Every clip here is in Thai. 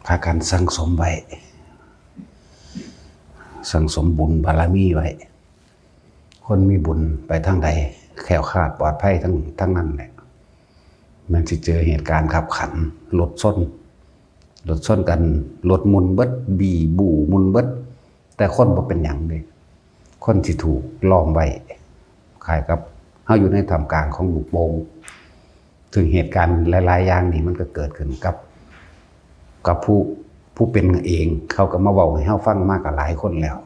พากันสั่งสมไว้สั่งสมบุญบารมีไว้คนมีบุญไปทางใดแคล้วคลาดปลอดภัยทั้งนั้นแหละมันจะเจอเหตุการณ์ขับขันรถส้นกันรถมุนเบิดบีบูมุนเบิดแต่คนบ่เป็นหยังเลยคนที่ถูกล้อมไว้คล้ายกับเฮาอยู่ในท่ามกลางของลูกโป่งถึงเหตุการณ์หลายๆอย่างนี่มันก็เกิดขึ้นกับผู้เป็นเองเขาก็มาเว้าให้เฮาฟังมากกับหลายคนแล้ว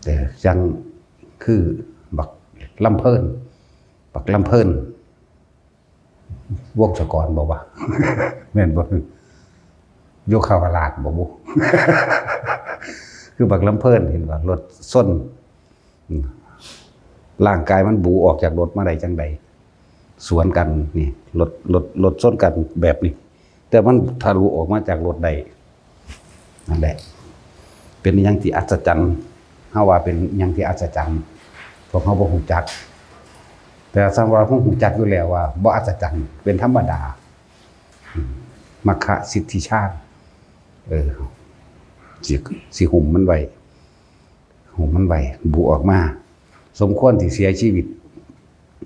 แต่ยังคือบักลำเพิ่นวงศกรบอกว่า แม่นบ่โยคาวราชบ่บุ คือบักลำเพิ่นเห็นว่ารถส้นร่างกายมันบูออกจากรถมาได้จังใดสวนกันนี่รถส้นกันแบบนี้แต่มันทะลุออกมาจากรถใดนั่นแหละเป็นอย่างที่อัศจรรย์เฮาว่าเป็นอย่างที่อัศจรรย์พวกเฮาบ่ฮู้จักแต่สำหรับเฮาฮู้จักอยู่แล้วว่าบ่อัศจรรย์เป็นธรรมดามัคคะสิทธิชาติสิหุ่มมันไว้บุออกมาสมควรที่เสียชีวิต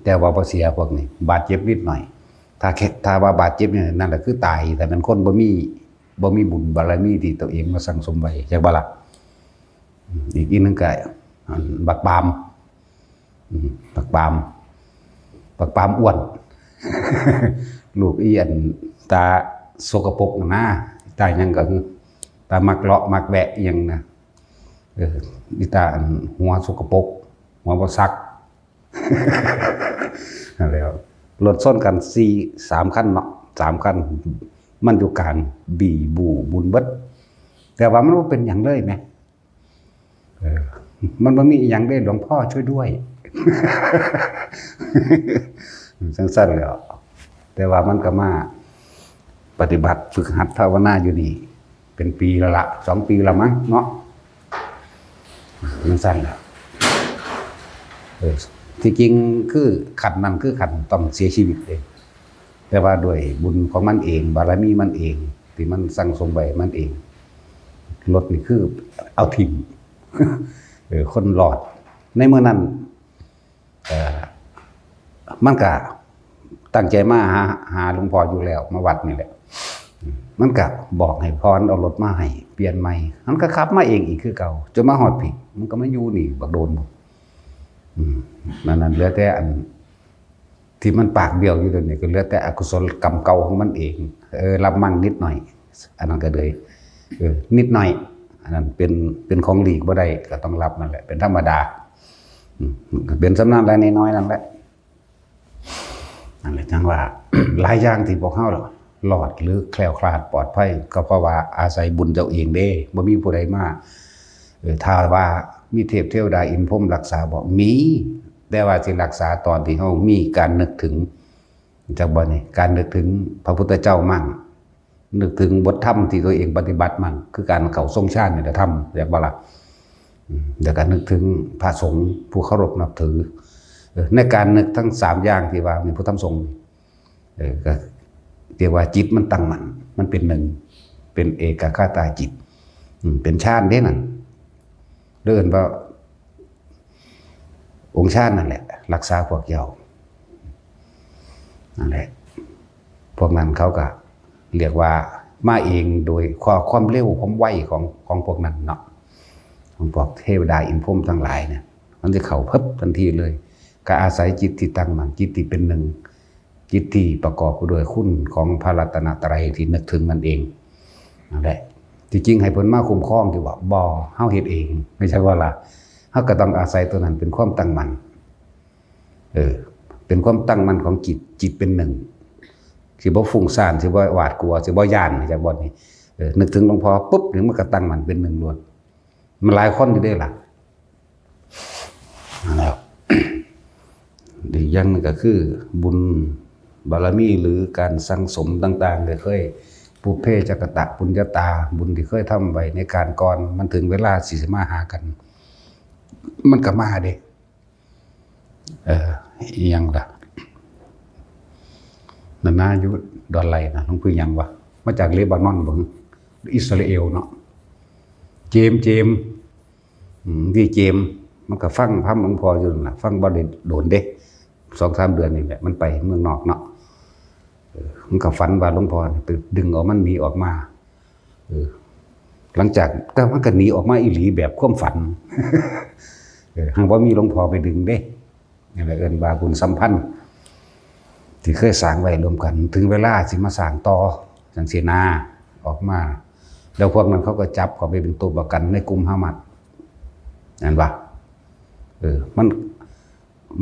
แต่ว่าบ่เสียพวกนี้บาดเจ็บนิดหน่อยถ้าว่าบาดเจ็บเนี่ยนั่นแหละคือตายแต่มันคนบ่มีบุญบารมีที่ตัวเองมาสั่งสมไว้จักบ่ล่ะอีกนึงก็บักปามอ้วน ลูกอีอันตาสกปรกนะตายังก็คือตามักเลาะมักแวะยังนะอีตาอันหัวสกปรกหัวบ่ซัก นั่นแหละรถส้นกัน3คันเนาะ3คันมันอยู่การบีบูบุญเบิดแต่ว่ามันบ่เป็นหยังเลยแหมมันบ่มีหยังเลยหลวงพ่อช่วยด้วย สั้นๆแล้วแต่ว่ามันก็มาปฏิบัติฝึกหัดภาวนาอยู่นี่เป็นปีแล้วละ2 ปีแล้วมั้งเนาะมันสั้นแล้วที่จริงคือขันนั้นคือขันต้องเสียชีวิตเองแต่ว่าด้วยบุญของมันเองบารมีมันเองที่มันสั่งสมไว้มันเองรถนี่คือเอาถิ่ม คนหลอดในเมื่อนั้นมันก็ตั้งใจมาหาหลวงพ่ออยู่แล้วมาวัดนี่แหละมันก็บอกให้พรเอารถมาให้เปลี่ยนใหม่มันก็ขับมาเองอีกคือเก่าจนมาฮอดพี่มันก็มาอยู่นี่บักโดนบ่นั่นเหลือแต่อันที่มันปากเบี้ยวอยู่ตรงนี้ก็เหลือแต่อกุศลกรรมเก่าของมันเองรับมั่งนิดหน่อยอันนั้นก็เลยนิดหน่อยอันนั้นเป็นของหลีกบ่ได้ก็ต้องรับนั่นแหละเป็นธรรมดาเป็นสำนักรายน้อยๆนั่นแหละจังว่า หลายอย่างที่พวกเฮาหลอดหรือแคล้วคลาดปลอดภัยก็เพราะว่าอาศัยบุญเจ้าเองเด้บ่มีผู้ใดมาถ้าว่ามีเทพเทวดาอินพรหมรักษาบ่มีแต่ว่าสิรักษาตอนที่เฮามีการนึกถึงจักบ่นี่การนึกถึงพระพุทธเจ้ามั่งนึกถึงบทธรรมที่ตัวเองปฏิบัติมั่งคือการเข้าทรงฌานนี่แหละธรรมเรียกว่าล่ะเดี๋ยวการนึกถึงพระสงฆ์ผู้เคารพนับถือในการนึกทั้ง3อย่างที่ว่ามีพุทธธรรมสงฆ์ก็เรียกว่าจิตมันตั้งมั่นมันเป็นหนึ่งเป็นเอกคตาจิตเป็นฌานเด้นั่นเดินว่าองค์ฌานนั่นแหละรักษาพวกเยาว์นั่นแหละพวกนั้นเขาก็เรียกว่ามาเองโดยความเร็วความไวของพวกนั้นเนาะของพวกเทวดาอินพรหมทั้งหลายเนี่ยมันจะเข้าพึบทันทีเลยก็อาศัยจิตที่ตั้งมั่นจิตที่เป็นหนึ่งจิตที่ประกอบด้วยคุณของพระรัตนตรัยที่นึกถึงมันเองนั่นแหละจริงๆให้เพิ่นมาคุ้มครองที่ว่าบ่เฮาเฮ็ดเองไม่ใช่ว่าล่ะเฮาก็ต้องอาศัยตัวนั้นเป็นความตั้งมั่นเป็นความตั้งมั่นของจิตเป็นหนึ่งสิบ่ฟุ้งซ่านสิบ่หวาดกลัวสิบ่ย้านจากบ่นี่นึกถึงหลวงพ่อปุ๊บนี่มันก็ตั้งมั่นเป็นหนึ่งล้วนมันหลายคนอยู่เด้ล่ะแล้ว อีกอย่างนึงก็คือบุญบารมีหรือการสั่งสมต่างๆที่เคยปุพเพจักตะปุญญาตาบุญที่เคยทำไว้ในการก่อนมันถึงเวลาสิมาหากันมันก็มาเด้อีหยังล่ะนานาอยู่ดอนไหลนะหลวงพี่ยังวะมาจากเลบานอนบ่ อิสราเอลเนาะเจมที่เจมมันก็ฟังพระหลวงพ่ออยู่นั่นล่ะฟังบ่ได้โดนเด้2-3 เดือนนี่แหละมันไปเมืองนอกเนาะมันก็ฝันว่าหลวงพ่อไปดึงเอามันหนีออกมาหลังจากแต่มันก็หนีออกมาอีหลีแบบความฝันหากว่ามีหลวงพ่อไปดึงเด้นี่แหละเอิ้นว่าบุญสัมพันธ์ที่เคยสร้างไว้รวมกันถึงเวลาสิมาสร้างต่อจังซี่นาออกมาแล้วพวกนั้นเขาก็จับเขาไปเป็นตัวประกันในกลุ่มฮามัสนั่นป่ะ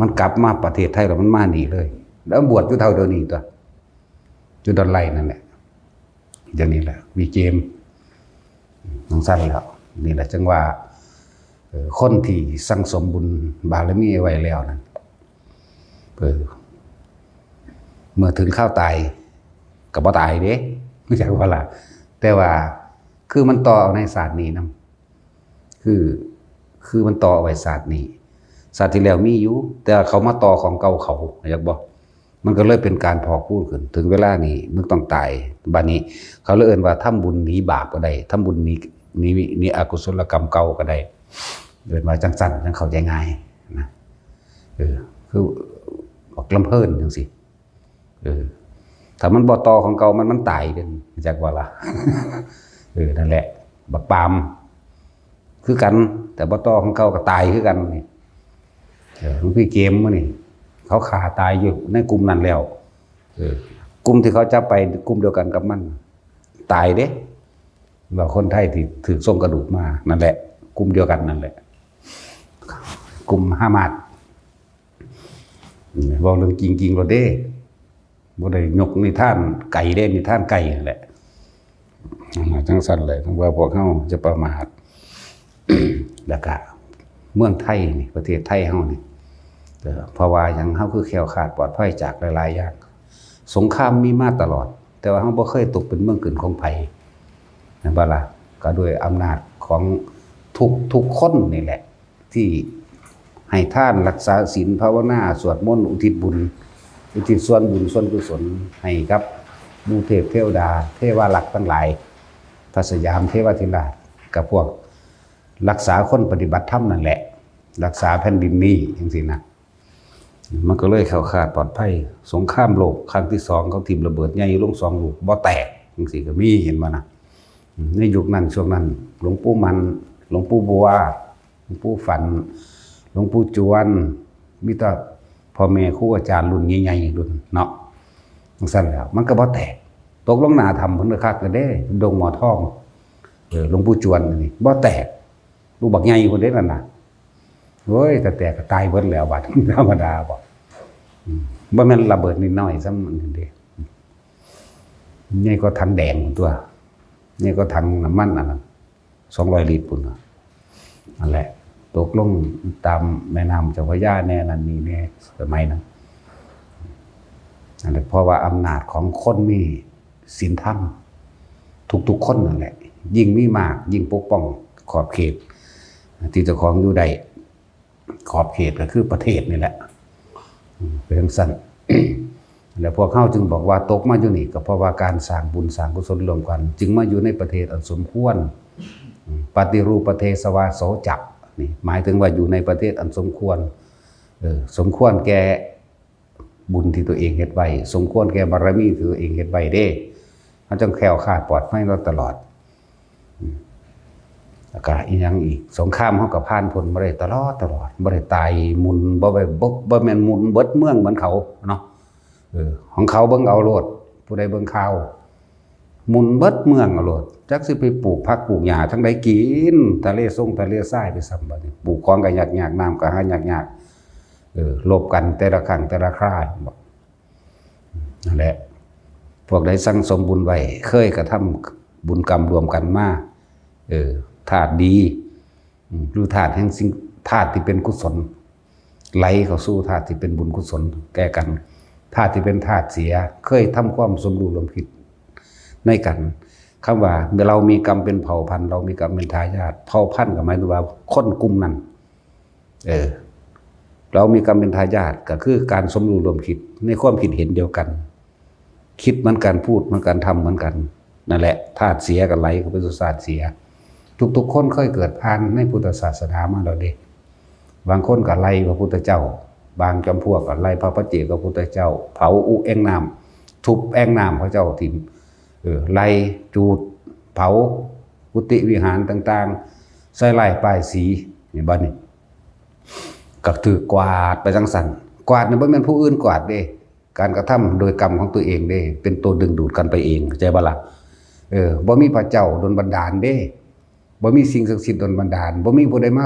มันกลับมาประเทศไทยแล้วมันมาหนีเลยแล้วบวชอยู่เท่าเดิมนี่ตัวจุดดอนไลนั่นแหละอย่างนี้แหละวีเจมน้องสั้นแล้วนี่แหละจังว่าคนที่สั่งสมบุญบารมีไว้แล้วนั่นเมื่อถึงข้าวตายกับบ่ตายเด้ไม่ใช่ว่าล่ะแต่ว่าคือมันต่อในศาสตร์นี้นะคือมันต่อไว้ศาสตร์นี้ศาสตร์ที่แล้วมีอยู่แต่เขามาต่อของเก่าเขาอยากบอกมันก็เลยเป็นการพอกพูดขึ้นถึงเวลานี้มึงต้องตายบัดนี้เขาเลยเอิ้นว่าทำบุญหนีบาปก็ได้ทำบุญหนีอกุศลกรรมเก่าก็ได้เอิ้นว่าจังสั่นจังเข้าใจง่ายนะคือออกลำเพิ่นจังซี่ถ้ามันบ่ต่อของเก่ามันตายกันจักว่าล่ะนั่นแหละบักปามคือกันแต่บ่ต่อของเก่าก็ตายคือกันนี่หลวงพี่เกมมื้อนี่เขาฆ่าตายอยู่ในกลุ่มนั้นแล้วกลุ่มที่เขาจับไปกลุ่มเดียวกันกับมันตายเด้ว่าคนไทยที่ถือส่งกระดูกมานั่นแหละกลุ่มเดียวกันนั่นแหละกลุ่มฮามาสบอกเรื่องจริงๆเราเด้บ่ได้ยกนิทานไก่เด้นิทานไก่นั่นแหละจังสั่นเลยว่าพวกเฮาจะประมาทแล้วก็เมืองไทยนี่ประเทศไทยเฮานี่เพราะว่าอย่างเฮาคือแคล้วคลาดปลอดภัยจากหลายๆอย่างสงครามมีมาตลอดแต่ว่าเฮาบ่เคยตกเป็นเมืองขึ้นของไผนั่นบ่ล่ะก็ด้วยอำนาจของทุกคนนี่แหละที่ให้ทานรักษาศีลภาวนาสวดมนต์อุทิศบุญอุทิศส่วนบุญส่วนกุศลให้กับหมู่เทพเทวดาเทวาลักษณ์ทั้งหลายพระสยามเทวทิราชกับพวกรักษาคนปฏิบัติธรรมนั่นแหละรักษาแผ่นดินนี้จังซี่นะมันก็เลยแคล้วคลาดปลอดภัยสงครามโลกครั้งที่2เขาทิ่มระเบิดใหญ่ลง2 ลูกบ่แตกจังซี่ก็มีเห็นบ่นะในยุคนั้นช่วงนั้นหลวงปู่มันหลวงปู่บัวหลวงปู่ฝันหลวงปู่จวนมีแต่พ่อแม่ครูอาจารย์รุ่นใหญ่ๆรุ่นเนาะจังซั่นแล้วมันก็บ่แตกตกลงหน้าธรรมเพิ่นก็คักกันเด้ดงหมอทองหลวงปู่จวนนี่บ่แตกลูกบักใหญ่คนเด้นั่นน่ะโอ้ยแต่แตกก็ตายเบิดแล้วบัดธรรมดาบ่แม่นระเบิดนิดหน่อยซ้ำนั่นเด้นี่ก็ถังแดงตัวนี่ก็ถังน้ำมันอันนั้น200 ลิตรพุ่นนั่นแหละตกลงตามแม่น้ำเจ้าพระยาแน่นั่นนี่แน่สมัยนั้นนั่นแหละเพราะว่าอำนาจของคนมีศีลธรรมทุกคนนั่นแหละยิ่งมีมากยิ่งปกป้องขอบเขตที่เจ้าของอยู่ใดขอบเขตก็คือประเทศนี่แหละเป็นสั้น แล้วพวกเขาจึงบอกว่าตกมาอยู่นี่ก็เพราะว่าการสร้างบุญสร้างกุศลรวมกันจึงมาอยู่ในประเทศอันสมควรปฏิรูปประเทศสวาโสจักนี่หมายถึงว่าอยู่ในประเทศอันสมควรสมควรแก่บุญที่ตัวเองเฮ็ดไว้สมควรแก่บารมีที่ตัวเองเฮ็ดไว้เด้เขาจึงแคล้วคลาดปลอดภัยตลอดแล้วก็อีกอย่างอีกสงครามเขากับผ่านพ้นมาได้ตลอดบ่ได้ตายหมุนบ่แม่นหมุนเบิดเมืองเหมือนเขาเนาะของเขาเบิ่งเอาโลดผู้ใดเบิ่งข่าวหมุนเบิดเมืองเอาโลดจักสิไปปลูกผักปลูกหญ้าทั้งใดกินทะเลทรายไปซ้ำบัดนี้ปลูกของก็ยากๆน้ำก็หายากลบกันแต่ละครั้งแต่ละคราบ่นั่นแหละพวกใดสั่งสมบุญไว้เคยกระทำบุญกรรมรวมกันมาธาตุดีหรือธาตุแห่งสิ่งธาตุที่เป็นกุศลไหลเข้าสู่ธาตุที่เป็นบุญกุศลแก่กันธาตุที่เป็นธาตุเสียเคยทำความสมรู้ร่วมคิดในกันคำว่าเมื่อเรามีกรรมเป็นเผ่าพันธุ์เรามีกรรมเป็นทายาทเผ่าพันธุ์ก็หมายถึงว่าคนกลุ่มนั้นเรามีกรรมเป็นทายาทก็คือการสมรู้ร่วมคิดในความคิดเห็นเดียวกันคิดเหมือนกันพูดเหมือนกันทำเหมือนกัน นั่นแหละธาตุเสียกับไหลเข้าไปสู่ธาตุเสียทุกๆคนเคยเกิดผ่านในพุทธศาสนามาแล้วเด้บางคนก็ไล่พระพุทธเจ้าบางจำพวกก็ไล่พระปัจเจกพระพุทธเจ้าเผาอุแองน้ำทุบแองน้ำพระเจ้าถิ่มไล่จูดเผากุฏิวิหารต่างๆใส่ไล่ป้ายสีนี่บ้านนี้ก็ถือกวาดไปจังสันกวาดเนี่ยบ่แม่นผู้อื่นกวาดเด้การกระทำโดยกรรมของตัวเองเด้เป็นตัวดึงดูดกันไปเองใจบ่ล่ะบ่มีพระเจ้าดลบันดาลเด้บ่มีสิ่งศักดิ์สิทธิ์ดลบันดาลบ่มีผู้ใดมา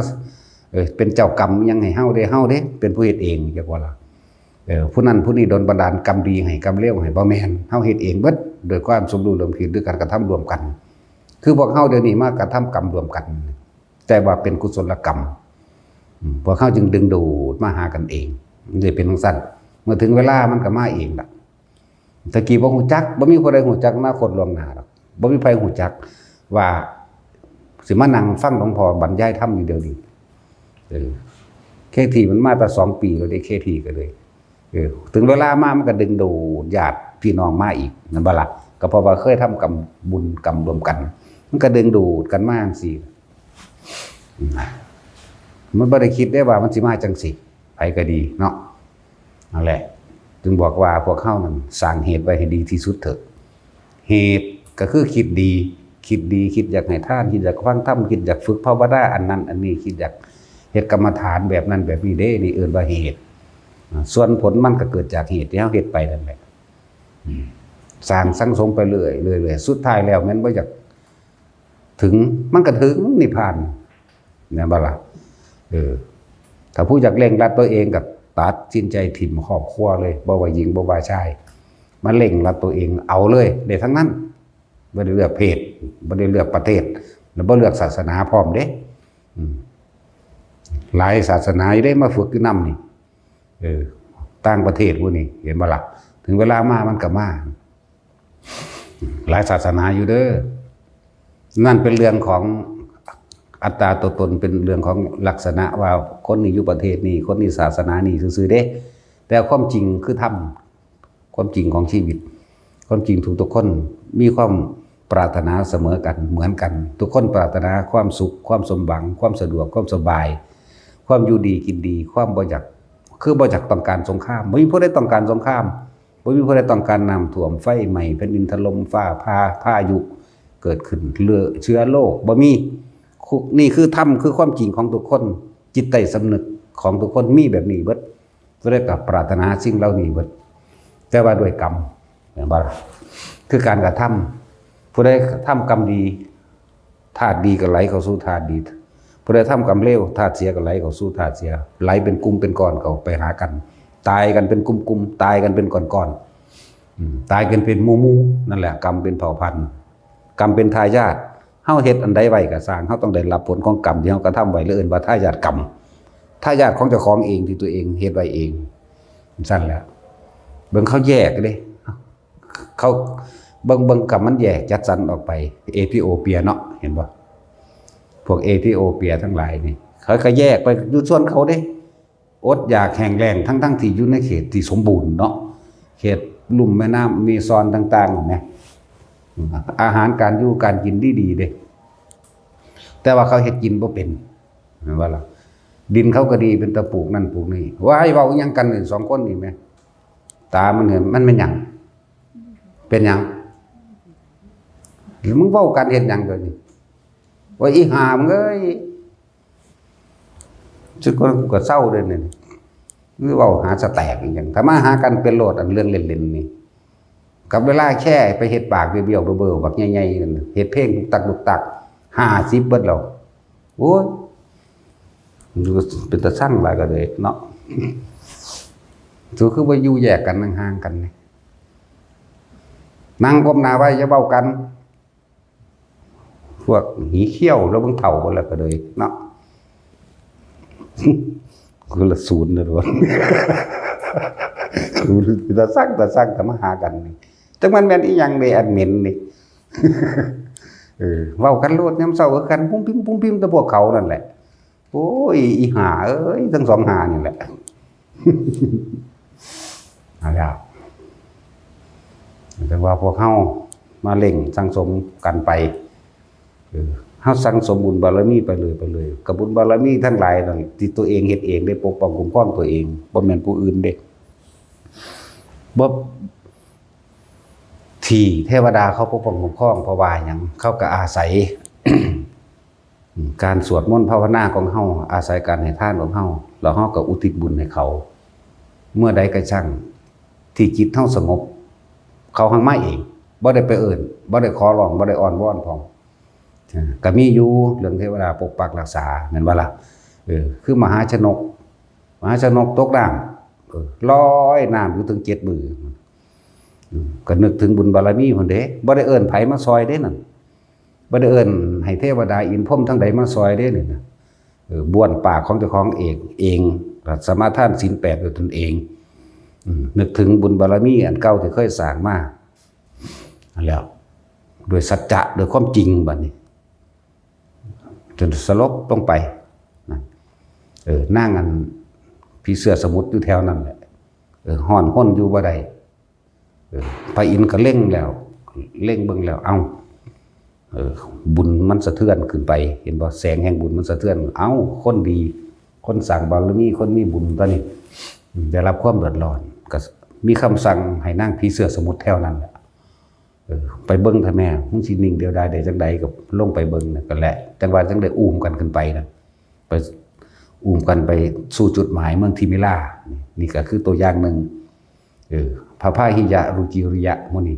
เป็นเจ้ากรรมยังให้เฮาเด้เป็นผู้เฮ็ดเองจักว่าล่ะผู้นั้นผู้นี้ดลบันดาลกรรมดีให้กรรมเลวให้บ่แม่นเฮาเฮ็ดเองเบิดโดยความสมรู้ร่วมคิดด้วยการกระทำรวมกันคือพวกเฮาเดี๋ยวนี้มากระทำกรรมรวมกันแต่ว่าเป็นกุศลกรรมพวกเขาจึงดึงดูดมาหากันเองมันเลยเป็นทั้งสั้นเมื่อถึงเวลามันก็มาเองล่ะตะกี้บ่ฮู้จักบ่มีผู้ใดฮู้จักอนาคตล่วงหน้าหรอกบ่มีใครฮู้จักว่าสิมานั่งฟังหลวงพ่อบรรยายธรรมอยู่เดี๋ยวนี้เคทีมันมาแต่2 ปีแล้วได้เคทีก็เลยถึงเวลามามันก็ดึงดูดญาติพี่น้องมาอีกนั่นบ่ล่ะก็เพราะว่าเคยทำกรรมบุญกรรมรวมกันมันก็ดึงดูดกันมาจังซี่มันบ่ได้คิดได้ว่ามันสิมาจังสิไผก็ดีเนาะนั่นแหละจึงบอกว่าพวกเฮานั้นสร้างเหตุไว้ให้ดีที่สุดเถอะเหตุก็คือคิดดีคิดอยากให้ทานคิดอยากฟังธรรมคิดอยากฝึกภาวนาอันนั้นอันนี้คิดอยากเฮ็ดกรรมฐานแบบนั้นแบบนี้เด้นี่เอิ้นว่าเหตุส่วนผลมันก็เกิดจากเหตุที่เฮาเฮ็ดไปนั่นแหละสร้างสังสมไปเรื่อยสุดท้ายแล้วแม้นบ่อยากถึงมันก็ถึงนิพพานเนี่ยบ่ล่ะถ้าผู้อยากเร่งรัดตัวเองกับตัดสินใจถิ่มครอบครัวเลยบ่ว่าหญิงบ่ว่าชายมาเร่งรัดตัวเองเอาเลยได้ทั้งนั้นบ่ได้เลือกเพศบ่ได้เลือกประเทศแล้วบ่เลือกศาสนาพร้อมเด้หลายศาสนาได้มาฝึกอยู่นำนี่ต่างประเทศพวกนี้เห็นบ่ล่ะถึงเวลามามันก็มาหลายศาสนาอยู่เด้อนั่นเป็นเรื่องของอัตตาตัวตนเป็นเรื่องของลักษณะว่าคนนี้อยู่ประเทศนี้คนนี้ศาสนานี้ซื่อๆเด้แต่ความจริงคือธรรมความจริงของชีวิตความจริงทุกคนมีความปรารถนาเสมอกันเหมือนกันทุกคนปรารถนาความสุขความสมหวังความสะดวกความสบายความอยู่ดีกินดีความบ่อยากคือบ่อยากต้องการสงครามบ่มีผู้ใดต้องการสงครามบ่มีผู้ใดต้องการน้ำท่วมไฟไหม้แผ่นดินถล่มฟ้าผ่าพายุเกิดขึ้นเชื้อโรคบ่มีนี่คือธรรมคือความจริงของทุกคนจิตใต้สำนึกของทุกคนมีแบบนี้เบิดก็ได้กับปรารถนาสิ่งเหล่านี้เบิดแต่ว่าด้วยกรรมอย่างบ่คือการกระทำผู้ใดทำกรรมดีธาตุดีก็ไหลเข้าสู่ธาตุดีผู้ใดทำกรรมเลวธาตุเสียก็ไหลเข้าสู่ธาตุเสียไหลเป็นกลุ่มเป็นก้อนเข้าไปหากันตายกันเป็นกลุ่มๆตายกันเป็นก้อนๆตายกันเป็นหมู่ๆนั่นแหละกรรมเป็นเผ่าพันธุ์กรรมเป็นทายาทเฮาเฮ็ดอันใดไว้ก็สร้างเฮาต้องได้รับผลของกรรมที่เฮากระทำไว้เลยเอิ้นว่าทายาทกรรมทายาทของเจ้าของเองที่ตัวเองเฮ็ดไว้เองซั่นแหละเบิ่งเขาแยกเด้เขาเบิ่งกรรมมันแยกจัดสรรออกไปเอธิโอเปียเนาะเห็นบ่พวกเอธิโอเปียทั้งหลายนี่เขาก็แยกไปอยู่ส่วนเขาเด้อดอยากแห้งแล้งทั้งที่อยู่ในเขตที่สมบูรณ์เนาะเขตลุ่มแม่น้ำมีซอนต่างๆนั่นแหละอาหารการอยู่การกินดีๆเด้แต่ว่าเขาเฮ็ดกินบ่เป็นว่าล่ะดินเขาก็ดีเป็นตะปลูกนั่นปลูกนี่ว่าให้เว้าหยังกันนี่2คนนี่แม่ตามันเห็นมันเป็นหยังเป็นหยังหรือมึงเว้ากันเฮ็ดหยังเดี๋ยวนี้ว่าอีห่ามึงเอ้ยสุดก็เศร้าเด้นี่หรือเว้าหาสแตกอีหยังถ้ามาหากันเป็นโลดอันเรื่องเล่นๆนี่กับเวลาแค่ไปเฮ็ดปากเบี้ยวๆเบ้อๆบักใหญ่ๆนั่นเฮ็ดเพลงตุกตัก50เบิดแล้วโอ้ยดูเป็นตาสั่งหลายก็เลยเนาะคือว่าอยู่แยกกันห่างๆกันนี่นั่งก้มหน้าไว้อย่าเว้ากันพวกหีเขี้ยวแล้วเบิ่งเฒ่าบ่แล้วก็เลยเนาะคือละศูนย์เด้อคือตาสั่งแต่มาหากันนี่จังมันแม่นอีหยังเด้แอดมินนี่เว้ากันโลดยามเช้ากันปุ้มพิมแต่พวกเขานั่นแหละโอ้ยอีห่าเอ้ยทั้ง2ห่านี่แหละเอาล่ะแต่ว่าพวกเฮา มาเล่งสั่งสมกันไปเฮาสั่งสมบุญบารมีไปเลยกับบุญบารมีทั้งหลายนั่นที่ตัวเองเฮ็ดเองได้ปกป้องคุ้มครองตัวเองบ่แม่นผู้อื่นเด้บ่ที่เทวดาเขาปกป้องคุ้มครองเพราะว่าหยังเขาก็อาศัย การสวดมนต์ภาวนาของเฮาอาศัยการให้ทานของเฮาแล้วเฮาก็อุทิศบุญให้เขาเมื่อใดก็ช่างที่จิตเฮาสงบเขาหังมาเองบ่ได้ไปเอิ้นบ่ได้ขอร้องบ่ได้อ้อนวอนพร้อมก็มีอยู่เรื่องเทวดาปกปักรักษาแม่นบ่ล่ะคือมหาชนกตกน้ำลอยน้ำอยู่ถึง7 มื้อก็นึกถึงบุญบารมีพุ่นเด้บ่ได้เอิ้นไผมาซอยเด้นั่นบ่ได้เอิ้นให้เทวดาอินพรหมทั้งใดมาซอยเด้นี่นะบ้วนปากของเจ้าของเองสมาทานศีล8ด้วยตนเองนึกถึงบุญบารมีอันเก่าที่เคยสร้างมาแล้วด้วยสัจจะด้วยความจริงบัดนี้จนสลบลงไปนั่งอันพี่เสื้อสมุทรอยู่แถวนั้นแหละห่อนห้นอยู่บ่ได้พระอินทร์ก็เร่งแล้วเร่งเบิ่งแล้วบุญมันสะเทือนขึ้นไปเห็นบ่แสงแห่งบุญมันสะเทือนคนดีคนสั่งบารมีคนมีบุญตอนนี้ได้รับความเดือดร้อนก็มีคำสั่งให้นั่งผีเสื้อสมุทรแถวนั้นแหละไปเบิ่งท่าแม่มึงสินิ่งเดียวได้จังใดกับลงไปเบิ่งนั่นก็แหละจังว่าจังได้อุ้มกันขึ้นไปนะไปอุ้มกันไปสู่จุดหมายเมืองทิมิลานี่ก็คือตัวอย่างหนึ่งพระพาหิยะรุจิริยะมุนี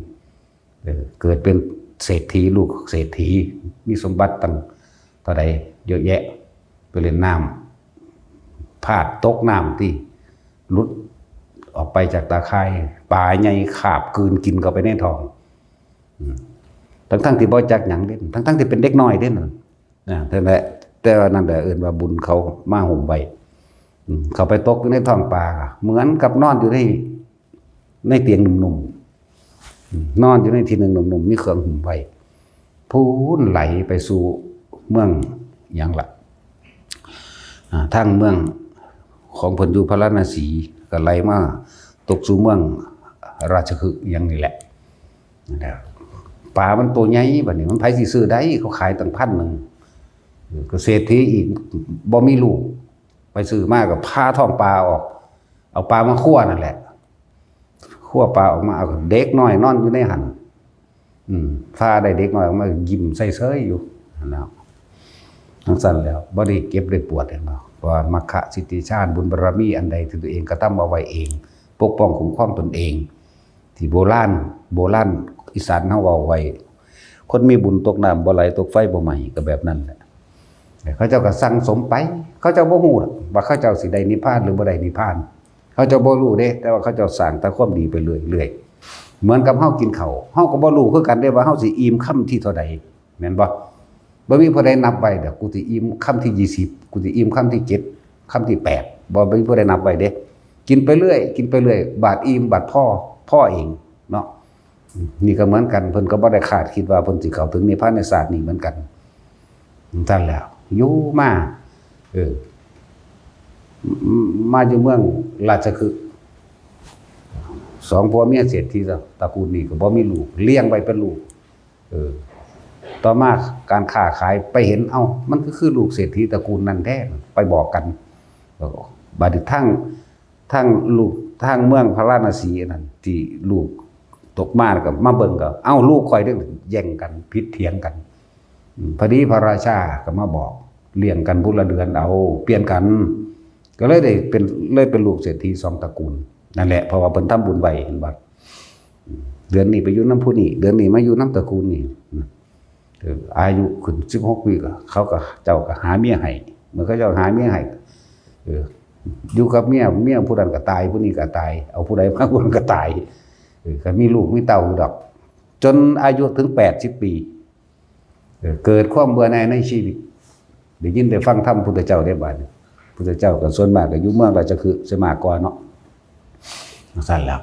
เกิดเป็นเศรษฐีลูกเศรษฐีมีสมบัติตั้งเท่าใดเยอะแยะไปเล่นน้ำพลาดตกน้ำที่ลุดออกไปจากตาข่ายปลาใหญ่ขาบกลืนกินเข้าไปในท้องทั้งที่บ่จักหยังเด่นทั้งที่เป็นเด็กน้อยเด่นแต่ว่านั่นแหละเอิ้นว่าบุญเขามาห่มไว้เขาไปตกอยู่ในท้องปลาเหมือนกับนอนอยู่ในเตียงหนุ่มๆนอนอยู่ในที่หนึ่งหนุ่มๆมีเครื่องห่มไว้พูนไหลไปสู่เมืองหยังล่ะทางเมืองของเพิ่นอยู่พระราณสีก็ไหลมาตกสู่เมืองราชคฤห์อย่างนี้แหละปลามันตัวใหญ่บัดนี้มันไผสิซื้อได้เขาขายตั้ง1,000ก็เศรษฐีอีกบ่มีลูกไปซื้อมาก็พาท้องปลาออกเอาปลามาคั่วนั่นแหละคั่วปลาออกมาเอาเด็กน้อยนอนอยู่ในหั่นพาได้เด็กน้อยออกมายิ้มใส่เซ้ยอยู่แล้วทั้งสั้นแล้วบ่ได้เก็บได้ปวดเห็นบ่เพราะมัคคะสิทธิชาติบุญบารมีอันใดที่ตัวเองกระทำเอาไว้เองปกป้องคุ้มครองตนเองที่โบราณอีสานเฮาเว้าไว้คนมีบุญตกน้ำบ่ไหลตกไฟบ่ไหม้ก็แบบนั้นแหละเขาเจ้าก็สั่งสมไปเขาเจ้าบ่ฮู้ว่าเขาเจ้าสิได้นิพพานหรือบ่ได้นิพพานเขาเจ้าบ่รู้เด้แต่ว่าเขาเจ้าสร้างแต่ความดีไปเรื่อยๆเหมือนกับเฮากินข้าวเฮาก็บ่รู้คือกันเด้ว่าเฮาสิอิ่มค่ำที่เท่าใดแม่นบ่มีผู้ใดนับไว้เด้อกูสิอิ่มค่ำที่20กูสิอิ่มค่ำที่7ค่ำที่8บ่มีผู้ใดนับไว้เด้กินไปเรื่อยบาดอิ่มบาดพ่อเองเนาะนี่ก็เหมือนกันเพิ่นก็บ่ได้คาดคิดว่าเพิ่นสิเข้าถึงนิพพานในศาสตร์นี้เหมือนกันนั่นแล้วอยู่มามาอยู่เมืองราชคฤห์2ผัวเมียเศรษฐีตระกูลนี้ก็บ่มีลูกเลี้ยงไว้เป็นลูกต่อมาการค้าขายไปเห็นมันก็คือลูกเศรษฐีตระกูลนั้นแท้ไปบอกกันบัดนี้ทั้งลูกทั้งเมืองพระราณสีนั่นที่ลูกตกมาก็มาเบิ่งก็ลูกคอยเรื่องแย่งกันผิดเถียงกันพอดีพระราชาก็มาบอกเลี้ยงกันพุละเดือนเปลี่ยนกันก็เลยเป็นลูกเศรษฐี2ตระกูลนั่นแหละเพราะว่าเพิ่นทำบุญไว้เห็นบ่เดือนนี้ไปอยู่นำผู้นี้เดือนนี้มาอยู่นำตระกูลนี้อายุขึ้น16ปีก็เขาก็เจ้าก็หาเมียให้เมื่อเขาเจ้าหาเมียให้อยู่กับเมียผู้นั้นก็ตายผู้นี้ก็ตายเอาผู้ใดมาผู้นั้นก็ตายก็มีลูกมีเต้าดอกจนอายุถึง80ปีเกิดความเบื่อหน่ายในชีวิตได้ยินได้ฟังธรรมพุทธเจ้าได้บัดพุทธเจ้าก็ส่วนมากก็อยู่เมืองราชคฤห์สิมากกว่าเนาะสั่นแล้ว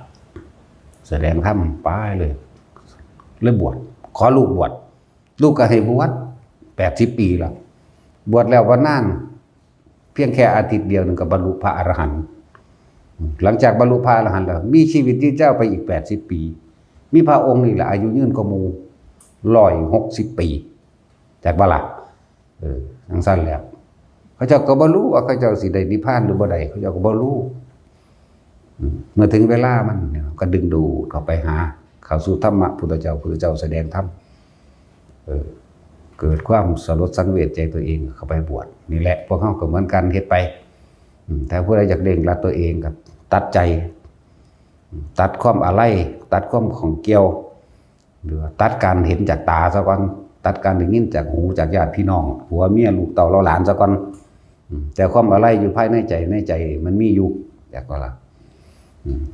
แสดงธรรมไปเลยบวชขอลูกบวชลูกก็ให้บวช80ปีแล้วบวชแล้วว่านานเพียงแค่อาทิตย์เดียวนึงก็บรรลุพระอรหันต์หลังจากบรรลุพระอรหันต์แล้วมีชีวิตยืนเจ้าไปอีก80ปีมีพระองค์นี่แหละอายุยืนกว่าหมู่ 160 ปีจากบ่ล่ะจังซั่นแล้วเขาเจ้าก็บ่รู้ว่าเขาเจ้าสิได้นิพพานหรือบ่ได้เขาเจ้าก็บ่รู้เมื่อถึงเวลามันก็ดึงดูดเข้าไปหาเข้าสู่ธรรมะพุทธเจ้าแสดงธรรมเกิดความสลดสังเวชใจตัวเองเข้าไปบวชนี่แหละพวกเขาก็เหมือนกันเฮ็ดไปแต่ผู้ใดอยากเด้งรัดตัวเองก็ตัดใจตัดความอะไรตัดความของเกี่ยวหรือตัดการเห็นจากตาซะก่อนตัดการได้ยินจากหูจากญาติพี่น้องผัวเมียลูกเต่าหลานซะก่อนแต่ความอะไรอยู่ภายในใจมันมีอยู่แต่ก็ละ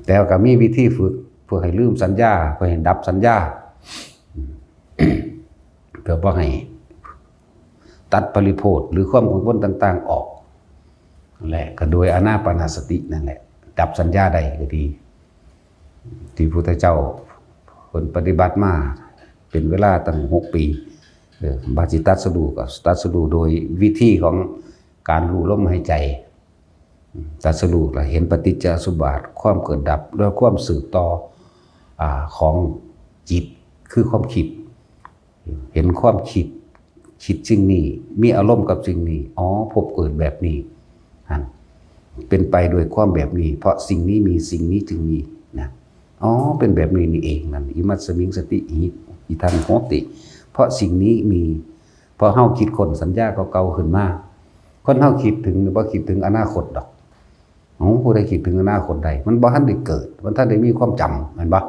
แต่ก็มีวิธีฝึกเพื่อให้ลืมสัญญาเพื่อให้ดับสัญญาเพื่อบ่ให้ตัดปริโภทหรือความกังวลต่างๆออกนั่นแหละก็โดยอานาปานสตินั่นแหละดับสัญญาได้ก็ดีที่พุทธเจ้าคนปฏิบัติมาเป็นเวลาตั้ง6 ปีบาจิตัสรู้ก็ตัสรู้โดยวิธีของการรู้ลมหายใจตัสรู้ก็เห็นปฏิจจสมุปบาทความเกิดดับด้วยความสืบต่อของจิตคือความคิดเห็นความคิดสิ่งนี้มีอารมณ์กับสิ่งนี้พบเกิดแบบนี้เป็นไปโดยความแบบนี้เพราะสิ่งนี้มีสิ่งนี้จึงมีนะเป็นแบบนี้นี่เองนั่นอิมัสมิงสติอิทันโหติเพราะสิ่งนี้มีเพราะเฮาคิดคนสัญญาเก่าๆขึ้นมาคนเฮาคิดถึงบ่คิดถึงอนาคตดอกผู้ใดคิดถึงอนาคตใดมันบ่ทันได้เกิดมันทันได้มีความจำเห็นบ่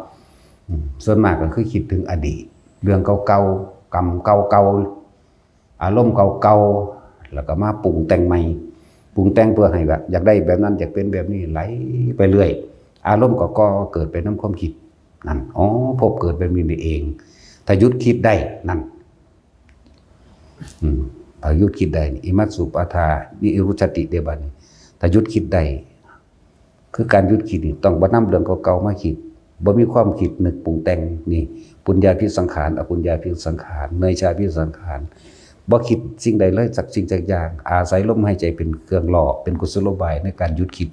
ส่วนมากก็คือคิดถึงอดีตเรื่องเก่าๆกรรมเก่าๆอารมณ์เก่าๆแล้วก็มาปรุงแต่งใหม่ปรุงแต่งเพื่อให้แบบอยากได้แบบนั้นอยากเป็นแบบนี้ไหลไปเรื่อยอารมณ์ก็เกิดเป็นน้ำความคิดนั่นพบเกิดแบบนี้นี่เองถ้าหยุดคิดได้นั่นถ้าหยุดคิดได้อิมัตสุปาทานิรุชติเดบันถ้าหยุดคิดได้คือการหยุดคิดนี่ต้องบ่นำเรื่องเก่าๆมาคิดบ่มีความคิดนึกปรุงแต่งนี่ปุญญาภิสังขารอปุญญาภิสังขารเนยชาภิสังขารบ่คิดสิ่งใดเลยสักสิ่งสักอย่างอาศัยลมหายใจเป็นเครื่องหล่อเป็นกุศโลบายในการหยุดคิด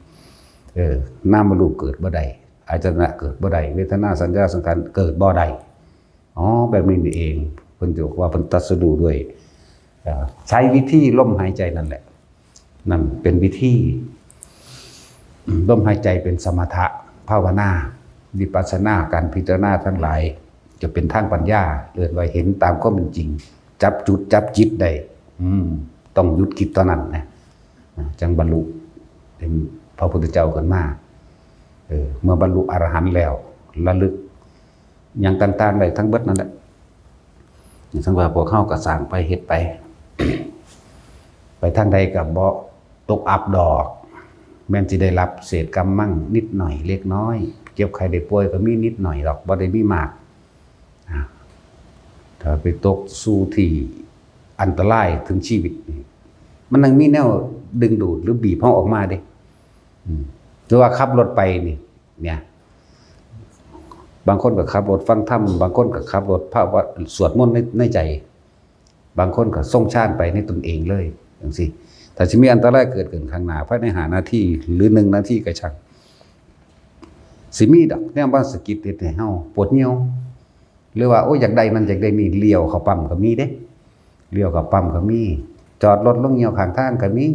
นามรูปเกิดบ่ได้อายตนะเกิดบ่ได้เวทนาสัญญาสังขารเกิดบ่ได้แบบนี้นี่เองเพิ่นบอกว่าเพิ่นตรัสรู้ด้วยใช้วิธีลมหายใจนั่นแหละนั่นเป็นวิธีลมหายใจเป็นสมถะภาวนาวิปัสสนาการพิจารณาทั้งหลายจะเป็นทางปัญญาเลื่อนไว้เห็นตามความเป็นจริงจับจุดจับจิตได้ต้องหยุดคิดตอนนั้นนะจังบรรลุเป็นพระพุทธเจ้าขึ้นมาเมื่อบรรลุอรหันต์แล้วระลึกอย่างต่างๆได้ทั้งเบิดนั่นแหละอย่างสังว่าพวกเข้าก็สร้างไปเฮ็ดไป ไปทางใดกับบ่ตกอับดอกแม้นสิได้รับเศษกรรมมั่งนิดหน่อยเล็กน้อยเจ็บไข้ได้ป่วยก็มีนิดหน่อยหรอกบ่ได้มีมากถ้าไปตกสู่ที่อันตรายถึงชีวิตมันยังมีแนวดึงดูดหรือบีบเฮาออกมาเด้หรือว่าขับรถไปเนี่ยบางคนก็ขับรถฟังธรรมบางคนก็ขับรถภาวะสวดมนต์ในใจบางคนก็ทรงฌานไปในตนเองเลยจังซี่ถ้าสิมีอันตรายเกิดขึ้นข้างหน้าภายใน5 นาทีหรือ1 นาทีก็ช่างสิมีดอกแนวบ้านสะกิดเฮ็ดให้เฮาปวดเหี่ยวหรือว่าอยากได้นั่นอยากได้นี่เลี้ยวเข้าปั๊มก็มีเด้เลี้ยวเข้าปั๊มก็มีจอดรถลงเหี่ยวข้างทางก็มี